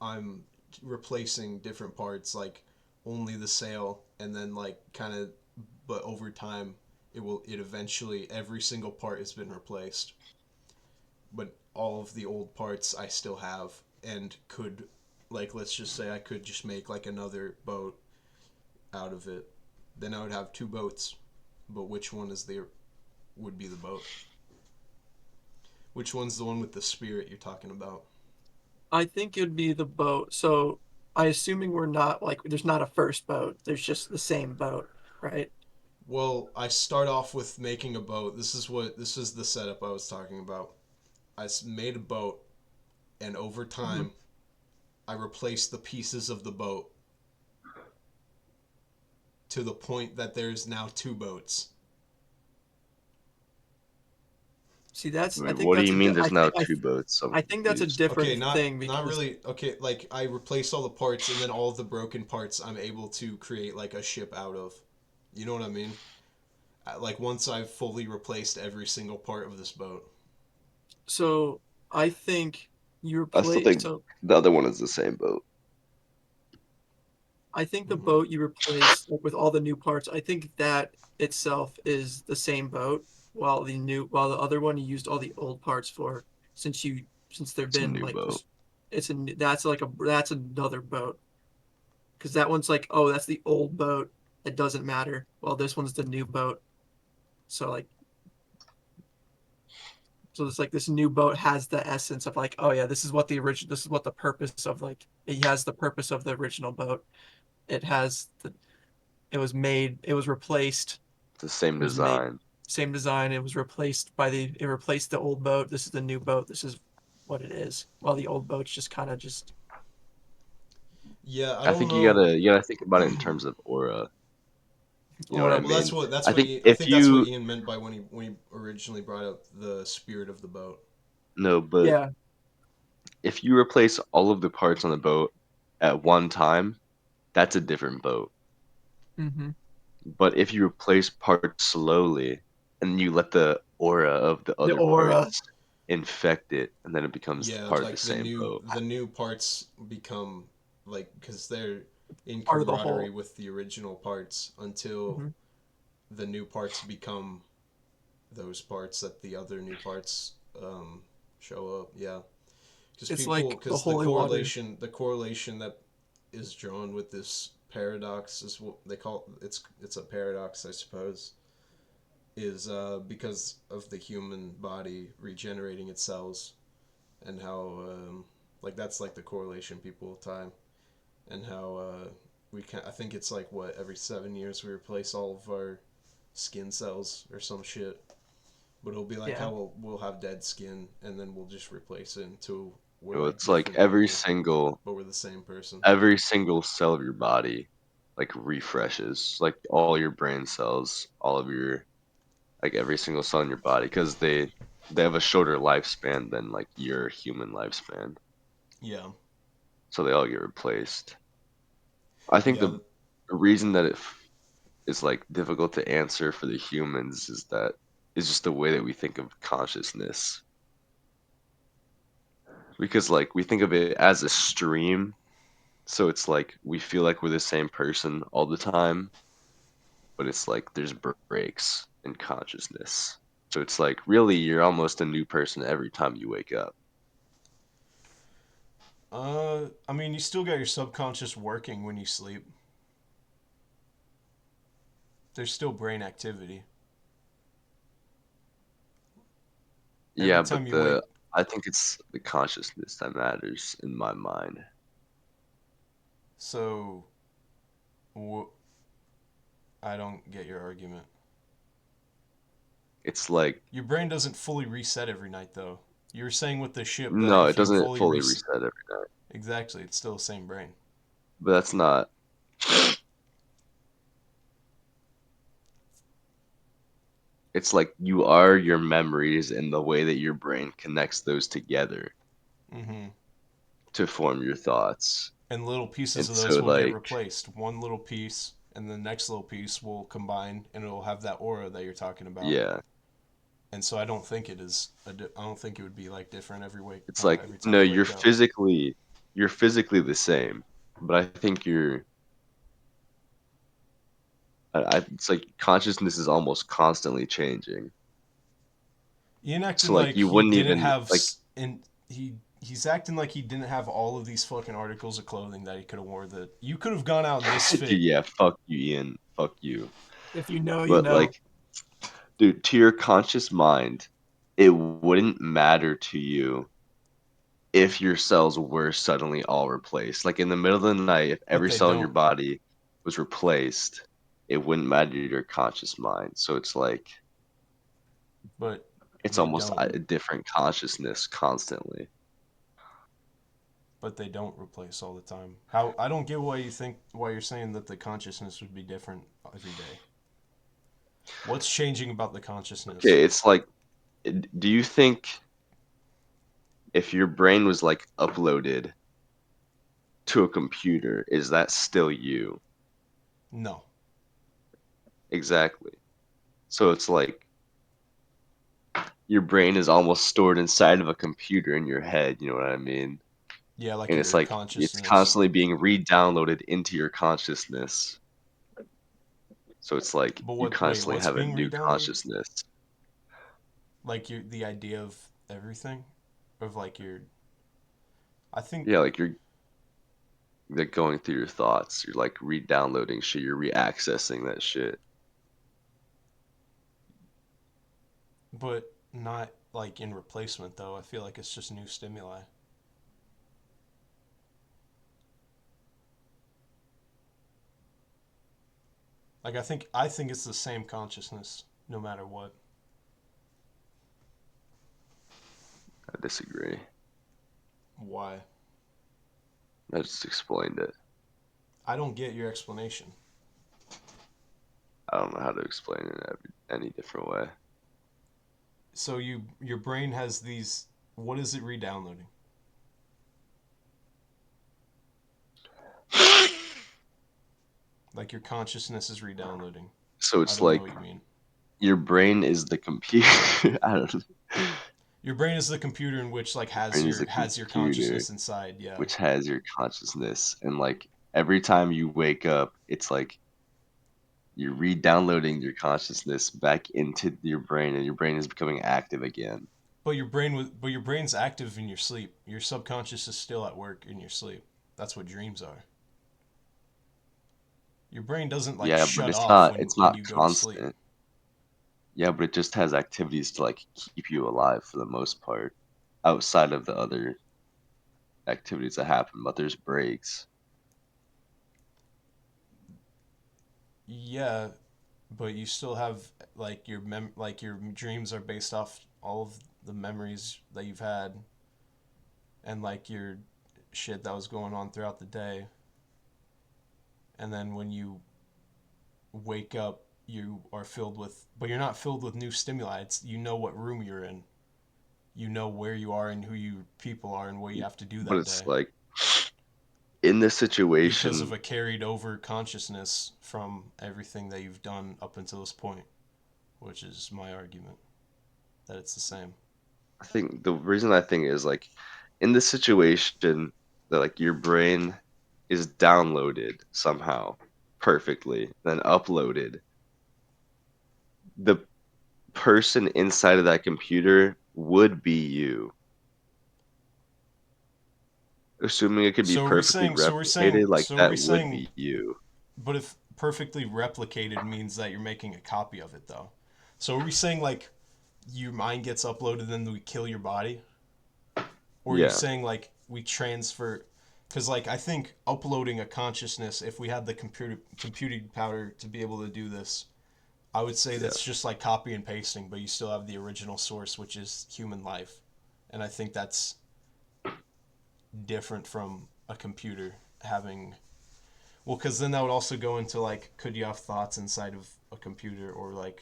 I'm replacing different parts, like only the sail, and then like kind of, but over time it eventually every single part has been replaced, but all of the old parts I still have and could, like, let's just say I could just make like another boat out of it. Then I would have two boats, but which one is the would be the boat? Which one's the one with the spirit you're talking about? I think it'd be the boat. So I assuming we're not like there's not a first boat. There's just the same boat, right? Well, I start off with making a boat. This is the setup I was talking about. Made a boat, and over Mhm. time, I replaced the pieces of the boat to the point that there's now two boats. See, that's I Wait, think what do that's you a mean? There's now two boats. I'm I think that's a confused. Okay, different not thing not because really. Okay, like I replaced all the parts, and then all of the broken parts I'm able to create like a ship out of. You know what I mean? Like once I've fully replaced every single part of this boat. so I think you I still replace think so the other one is the same boat. I think the Hmm. boat you replace like, with all the new parts, I think that itself is the same boat, while the other one you used all the old parts for since there've It's a been new like boat. just that's like a that's another boat because that one's like oh that's the old boat it doesn't matter well this one's the new boat so like so it's like this new boat has the essence of like oh yeah this is what the purpose of like it has the purpose of the original boat it has the it was replaced. It's the same It was made design. same design. It replaced the old boat. This is the new boat. This is what it is. While the old boat's just kind of just Yeah, I I don't think know. you gotta think about it in terms of aura. You know what I or Well, mean? that's I what think I if think that's what you Ian meant by when he originally brought up the spirit of the boat. no, but yeah. if you replace all of the parts on the boat at one time, that's a different boat. Mm-hmm. But if you replace parts slowly and you let the aura of the The other aura parts infect it, and then it becomes Yeah, part of the like same boat. the new parts become like because they're in part of the camaraderie whole. with the original parts until Mm-hmm. the new parts become those parts that the other new parts show up. Yeah, It's like the because holy water. the correlation that is drawn with this paradox is what they call it's a paradox, I suppose, is because of the human body regenerating its cells and how like that's like the correlation people tie and how we can I think it's like what every 7 years we replace all of our skin cells or some shit. But it'll be like Yeah. how we'll have dead skin and then we'll just replace it until we're You know, like it's like different people, but we're the same person. every single cell of your body like refreshes, like all your brain cells, all of your like every single cell in your body, because they have a shorter lifespan than like your human lifespan, Yeah, so they all get replaced. I think yeah, the reason that is like difficult to answer for the humans is that is just the way that we think of consciousness, because like we think of it as a stream, so it's like we feel like we're the same person all the time, but it's like there's breaks in consciousness. So it's like really you're almost a new person every time you wake up. I mean, you still got your subconscious working when you sleep. There's still brain activity. Every Yeah, time but you wake. the I think it's the consciousness that matters in my mind. So, wh- I don't get your argument. It's like Your brain doesn't fully reset every night, though. You were saying with the ship that no, it if you doesn't fully fully reset. reset every night. Exactly, it's still the same brain. But that's not it's like you are your memories and the way that your brain connects those together Mm-hmm. to form your thoughts. And little pieces And of so those will get like replaced. One little piece, and the next little piece will combine, and it'll have that aura that you're talking about. yeah, and so I don't think it is. I don't think it would be like different It's like every time no, you wake up. you're physically the same, but I think it's like consciousness is almost constantly changing. Ian acting So like like you he wouldn't didn't even have like he's acting like he didn't have all of these fucking articles of clothing that he could have wore. That you could have gone out in this dude, fit. yeah, fuck you, Ian. Fuck you. If you know, you But know. like, dude, to your conscious mind, it wouldn't matter to you if your cells were suddenly all replaced. Like in the middle of the night, if But every they cell in your don't. body was replaced, it wouldn't matter to your conscious mind. So it's like But it's they almost don't. a different consciousness constantly. But they don't replace all the time. How I don't get why you're saying that the consciousness would be different every day. What's changing about the consciousness? Okay, it's like, do you think if your brain was like uploaded to a computer, is that still you? No. Exactly. So it's like your brain is almost stored inside of a computer in your head, you know what I mean? Yeah, like And it's your like it's consciousness. constantly being re-downloaded into your consciousness. So it's like But you what? Wait, constantly what's have a being new redownloaded? consciousness. Like the idea of everything, of like your. I think, Yeah, like you're like going through your thoughts. You're like re-downloading shit. You're re-accessing that shit. but not like in replacement though. I feel like it's just new stimuli. Like I think it's the same consciousness no matter what. I disagree. Why? I just explained it. I don't get your explanation. I don't know how to explain it any different way. So your brain has these. What is it re-downloading? Like your consciousness is re-downloading. So I it's don't know like what you mean. your brain is the computer. I don't know. Your brain is the computer in which like Your brain is the has your computer consciousness inside. Yeah. which has your consciousness, and like every time you wake up, it's like you're re-downloading your consciousness back into your brain, and your brain is becoming active again. But your brain's active in your sleep. Your subconscious is still at work in your sleep. That's what dreams are. Your brain doesn't like Yeah, but shut off it's when not you go to sleep. constant. Yeah, but it just has activities to like keep you alive for the most part, outside of the other activities that happen. But there's breaks. Yeah, but you still have like like your dreams are based off all of the memories that you've had and like your shit that was going on throughout the day. And then when you wake up, you are filled with, but you're not filled with new stimuli. It's you know what room you're in. You know where you are and who you people are and what you have to do But that it's day like in this because of situation, a carried over consciousness from everything that you've done up until this point, which is my argument that it's the same. I think the reason I think is like in this situation that like your brain is downloaded somehow perfectly, then uploaded. The person inside of that computer would be you. Assuming it could be So are we perfectly saying? replicated, like So are we that would saying? be you. But if perfectly replicated means that you're making a copy of it, though. So are we saying like your mind gets uploaded, then we kill your body, or are you Yeah, saying like we transfer? Because like I think uploading a consciousness, if we had the computing power to be able to do this, I would say yeah. that's just like copy and pasting, but you still have the original source, which is human life, and I think that's different from a computer having. Well, because then that would also go into like, could you have thoughts inside of a computer, or like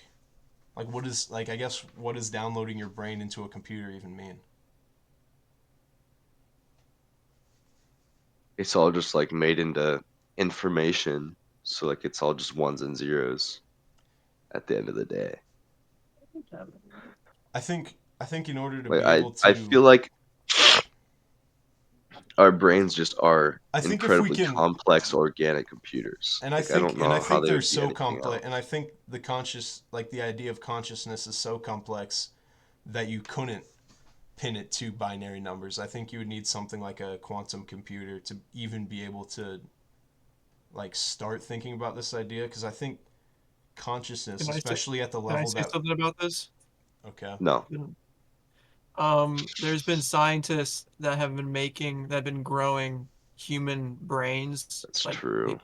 what is like I guess what does downloading your brain into a computer even mean? It's all just like made into information. So like it's all just ones and zeros at the end of the day. I think in order to Like be able I to, feel like our brains just are I think if we incredibly can, complex organic computers. and I Like I think don't and I know how think they they're would be so anything complex, and else. I think the conscious, like the idea of consciousness, is so complex that you couldn't pin it to binary numbers. I think you would need something like a quantum computer to even be able to like start thinking about this idea, because I think consciousness, Can I say especially at the can I level say that, something about this? okay, No, There's been scientists that have been growing human brains, that's like true.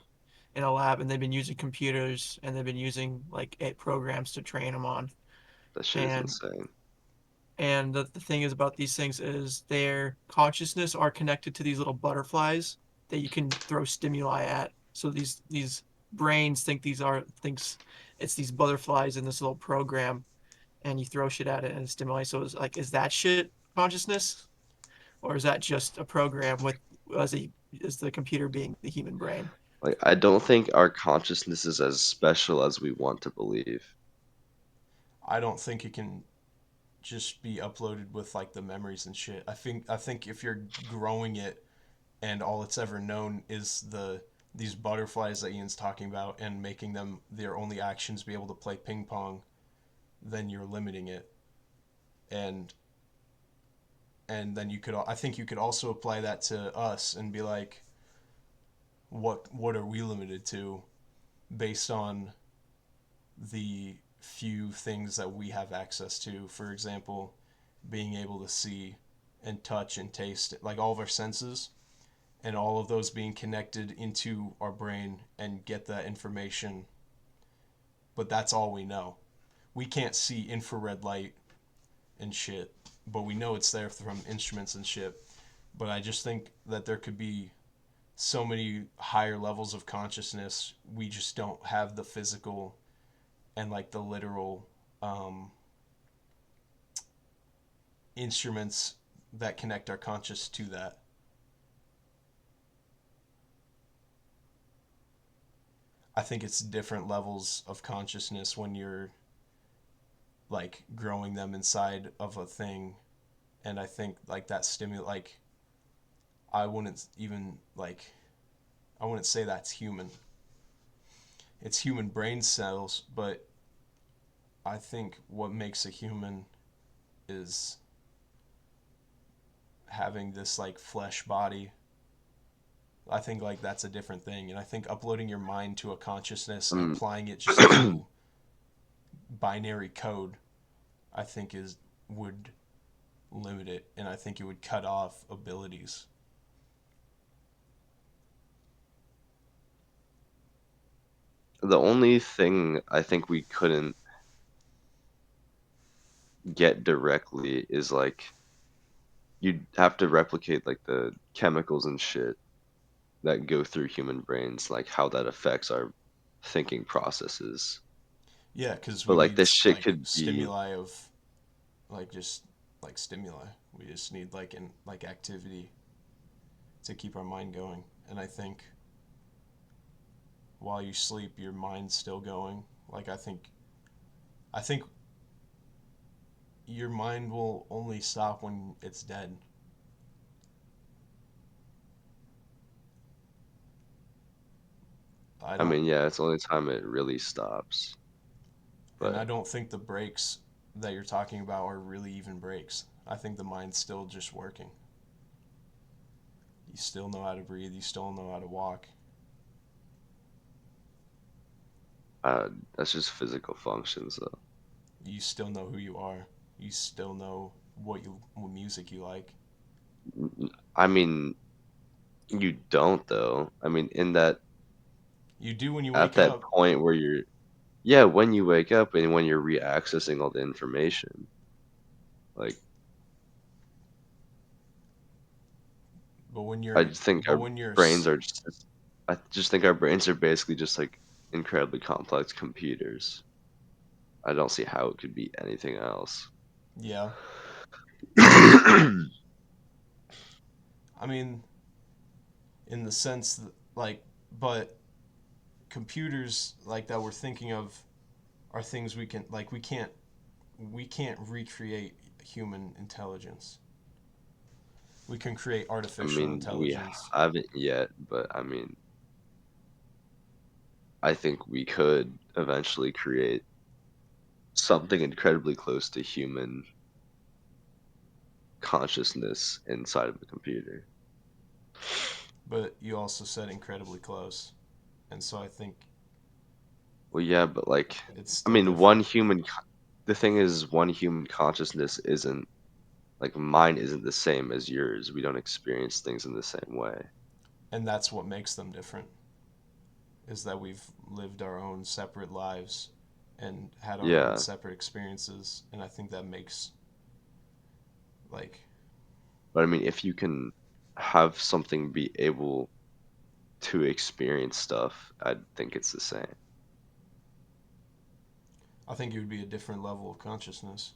in a lab, and they've been using computers and they've been using like programs to train them on. That shit is And insane. the thing is about these things is their consciousness are connected to these little butterflies that you can throw stimuli at. So these brains thinks it's these butterflies in this little program, and you throw shit at it and it stimulates. So it's like, is that shit consciousness, or is that just a program with as a is the computer being the human brain? Like I don't think our consciousness is as special as we want to believe. I don't think it can just be uploaded with like the memories and shit. I think if you're growing it and all it's ever known is these butterflies that Ian's talking about and making them their only actions be able to play ping pong, then you're limiting it. And then I think you could also apply that to us and be like, what are we limited to based on the few things that we have access to? For example, being able to see and touch and taste, like all of our senses, and all of those being connected into our brain and get that information. But that's all we know. We can't see infrared light and shit, but we know it's there from instruments and shit. But I just think that there could be so many higher levels of consciousness. We just don't have the physical and like the literal um, instruments that connect our conscious to that. I think it's different levels of consciousness when you're like growing them inside of a thing, and I think like that stimulate like I wouldn't even like I wouldn't say that's human. It's human brain cells, but I think what makes a human is having this like flesh body. I think like that's a different thing, and I think uploading your mind to a consciousness and Um, applying it just to binary code, I think is would limit it, and I think it would cut off abilities. the only thing I think we couldn't get directly is like you'd have to replicate like the chemicals and shit that go through human brains, like how that affects our thinking processes. Yeah, because But we like need this shit like could be, stimuli of like just like stimuli. We just need like activity to keep our mind going. And I think while you sleep, your mind's still going. Like I think your mind will only stop when it's dead. I I don't mean, yeah, it's the only time it really stops. and I But don't think the breaks that you're talking about are really even breaks. I think the mind's still just working. You still know how to breathe. You still know how to walk. that's just physical functions, though. You still know who you are. You still know what music you like. I mean, you don't though. I mean, in that You do when you at wake that up, point where you're, yeah, when you wake up and when you're reaccessing all the information, like but when I you're just think but our when you're brains are just, I just think our brains are basically just like incredibly complex computers. I don't see how it could be anything else. yeah. I mean, in the sense that, like, but computers like that we're thinking of are things we can't we can't recreate human intelligence. We can create I artificial mean, we intelligence. haven't yet, but I mean, I think we could eventually create something incredibly close to human consciousness inside of a computer. But you also said incredibly close. And so I think Well, yeah, but like, it's I still mean, different. the thing is, one human consciousness isn't like mine isn't the same as yours. We don't experience things in the same way. And that's what makes them different, is that we've lived our own separate lives and had our own Yeah, separate experiences. And I think that makes, like, but I mean, if you can have something be able to experience stuff, I think it's the same. I think it would be a different level of consciousness.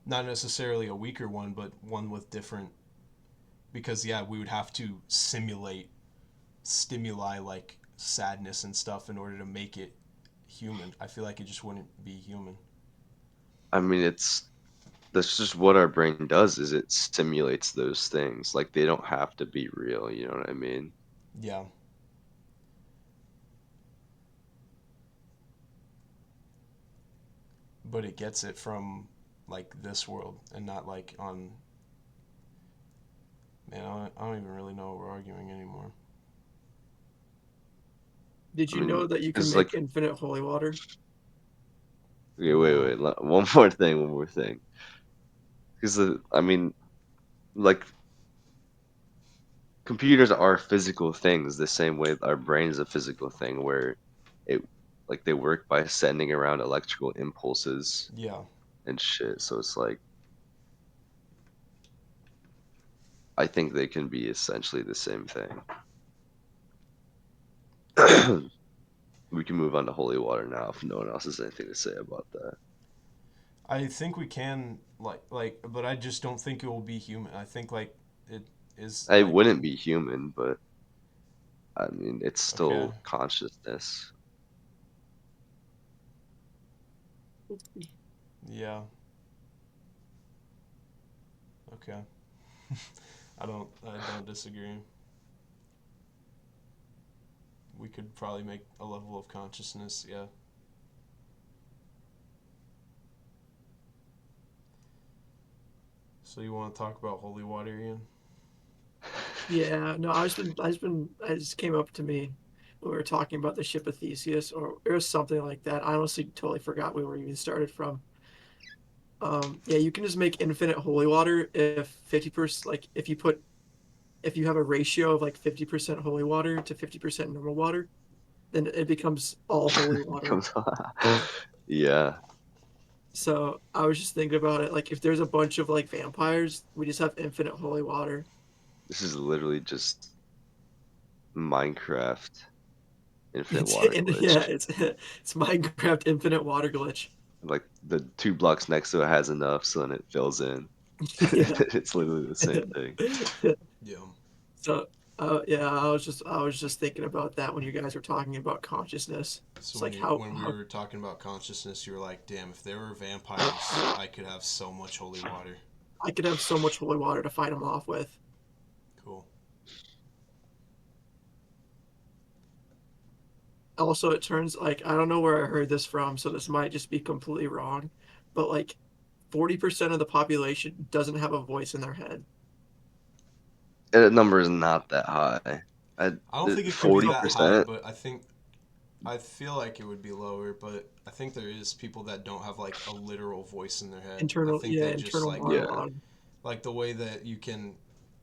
Not necessarily a weaker one, but one with different, because, yeah, we would have to simulate stimuli like sadness and stuff in order to make it human. I feel like it just wouldn't be human. I mean, it's that's just what our brain does is it simulates those things. Like they don't have to be real, you know what I mean? Yeah. But it gets it from like this world and not like on. Man, I don't even really know what we're arguing anymore. Did I you mean, know that you can because make like, infinite holy water? okay, No. one more thing, one more thing. Because I mean, like computers are physical things the same way our brain is a physical thing where it like they work by sending around electrical impulses Yeah. and shit. So it's like I think they can be essentially the same thing. We can move on to holy water now if no one else has anything to say about that. I think we can but I just don't think it will be human. I think like it is It like wouldn't be human, but I mean, it's okay. still consciousness. Yeah. Okay. I don't disagree. We could probably make a level of consciousness, yeah. So you want to talk about holy water, Ian? Yeah, no, I just came up to me when we were talking about the ship of Theseus, or it was something like that. I honestly totally forgot where we even started from. Yeah, you can just make infinite holy water if 50%, like if you have a ratio of like 50% holy water to 50% normal water, then it becomes all holy water. Comes yeah, So I was just thinking about it, like if there's a bunch of like vampires, we just have infinite holy water. this is literally just Minecraft infinite It's water yeah, glitch. it's Minecraft infinite water glitch. Like the two blocks next to it has enough, so then it fills in. Yeah. It's literally the same thing. Yeah. So, yeah, I was just thinking about that when you guys were talking about consciousness. So It's like when we were talking about consciousness, you were like, "Damn, if there were vampires, I could have so much holy water." I could have so much holy water to fight them off with. Cool. Also, it turns like I don't know where I heard this from, so this might just be completely wrong, but like 40% of the population doesn't have a voice in their head. And the number is not that high. I I don't think it could be It's a, that high, 40%. but I feel like it would be lower, but I think there is people that don't have like a literal voice in their head. I think they just internal Yeah, monologue. like the way that you can,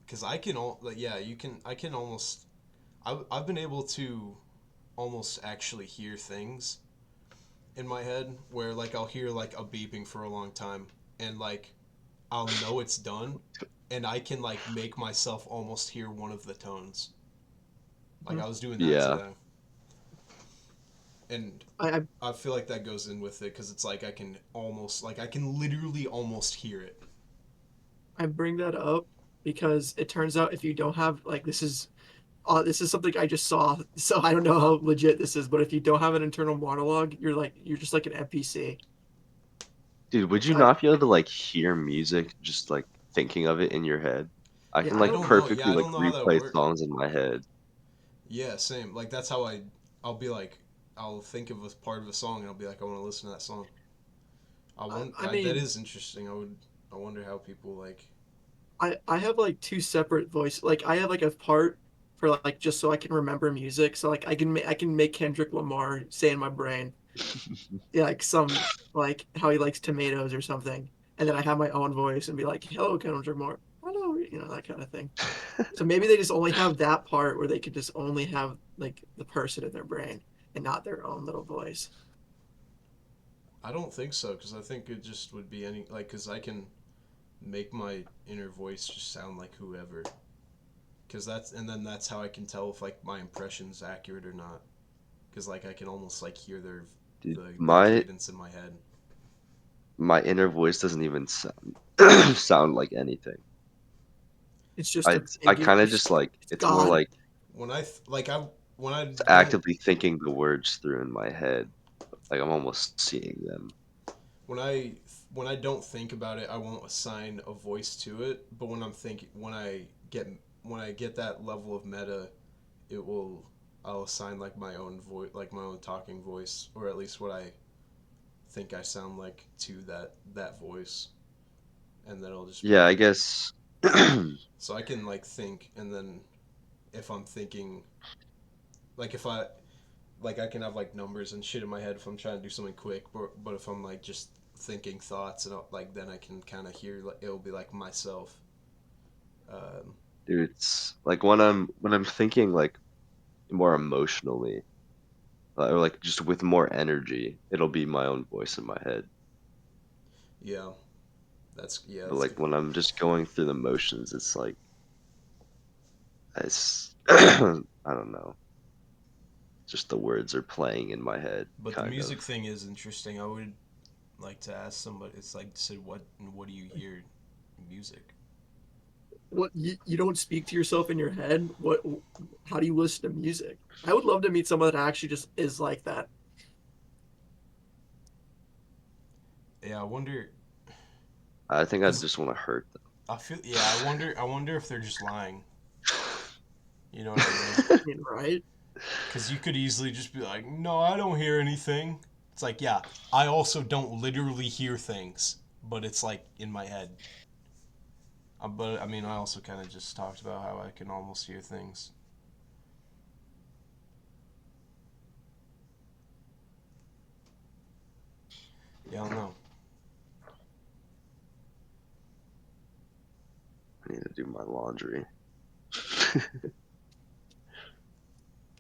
because like, yeah, you can. I can almost. I've been able to almost actually hear things in my head where like I'll hear like a beeping for a long time and like I'll know it's done and I can like make myself almost hear one of the tones. Like Mhm. I was doing that yeah. today. And I I feel like that goes in with it because it's like I can almost like I can literally almost hear it. I bring that up because it turns out if you don't have like this is something I just saw, so I don't know how legit this is, but if you don't have an internal monologue, you're just like an NPC. Dude, would you I, not be able to like hear music just like thinking of it in your head? I yeah, can I I like don't don't. know. Yeah, perfectly I like don't know how that would replay work. songs in my head. Yeah, same. Like that's how I'll be like I'll think of a part of a song and I'll be like I want to listen to that song. I That mean, is interesting. I wonder how people like. I have like two separate voices. Like I have like a part for like just so I can remember music. So like I can make Kendrick Lamar say in my brain, yeah, like some like how he likes tomatoes or something, and then I have my own voice and be like, "Hello, Kendrick Lamar." Hello, that kind of thing. So maybe they just only have that part where they could just only have like the person in their brain and not their own little voice. I don't think so because I think it just would be any like because I can make my inner voice just sound like whoever. Because that's how I can tell if like my impression's accurate or not. Because like I can almost like hear Dude, the my cadence in my head. my inner voice doesn't even sound sound like anything. It's just I a I big. kind of just like It's it's more God. like When I like I when I it's don't actively thinking the words through in my head. Like I'm almost seeing them. when I when I don't think about it, I won't assign a voice to it. But when I get that level of meta, it will I'll assign like my own voice, like my own talking voice, or at least what I think I sound like to that voice, and then I'll just Yeah, make I it. guess. So I can like think, and then if I'm thinking, like if I like I can have like numbers and shit in my head if I'm trying to do something quick, but if I'm like just thinking thoughts and like then I can kind of hear like it'll be like myself. Um, Dude, it's like when I'm thinking like more emotionally, or like just with more energy, it'll be my own voice in my head. yeah, But that's like good. when I'm just going through the motions, it's like it's I don't know. Just the words are playing in my head, But the kind of. music thing is interesting. I would like to ask somebody. It's like said, what do you hear in music? What you don't speak to yourself in your head? What? How do you listen to music? I would love to meet someone that actually just is like that. Yeah, I wonder I think I because just want to hurt I feel yeah I wonder if they're just lying. You know what I mean? them. I mean, right? Because you could easily just be like, no, I don't hear anything. It's like, yeah, I also don't literally hear things, but it's like in my head. But I mean, I also kind of just talked about how I can almost hear things. Yeah, I don't know. I need to do my laundry.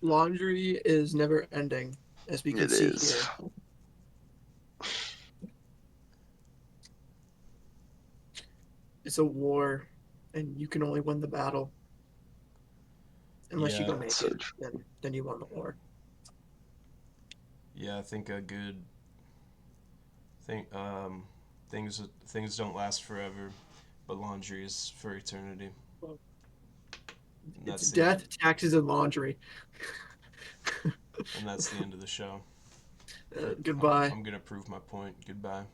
Laundry is never ending, as we can It see is. here. It's a war, and you can only win the battle unless you Yeah, go So naked. true. Then you won the war. yeah, I think a good thing. Things don't last forever, but laundry is for eternity. And It's that's the end. death, taxes, and laundry. And that's the end of the show. Or Goodbye. I'm gonna prove my point. Goodbye.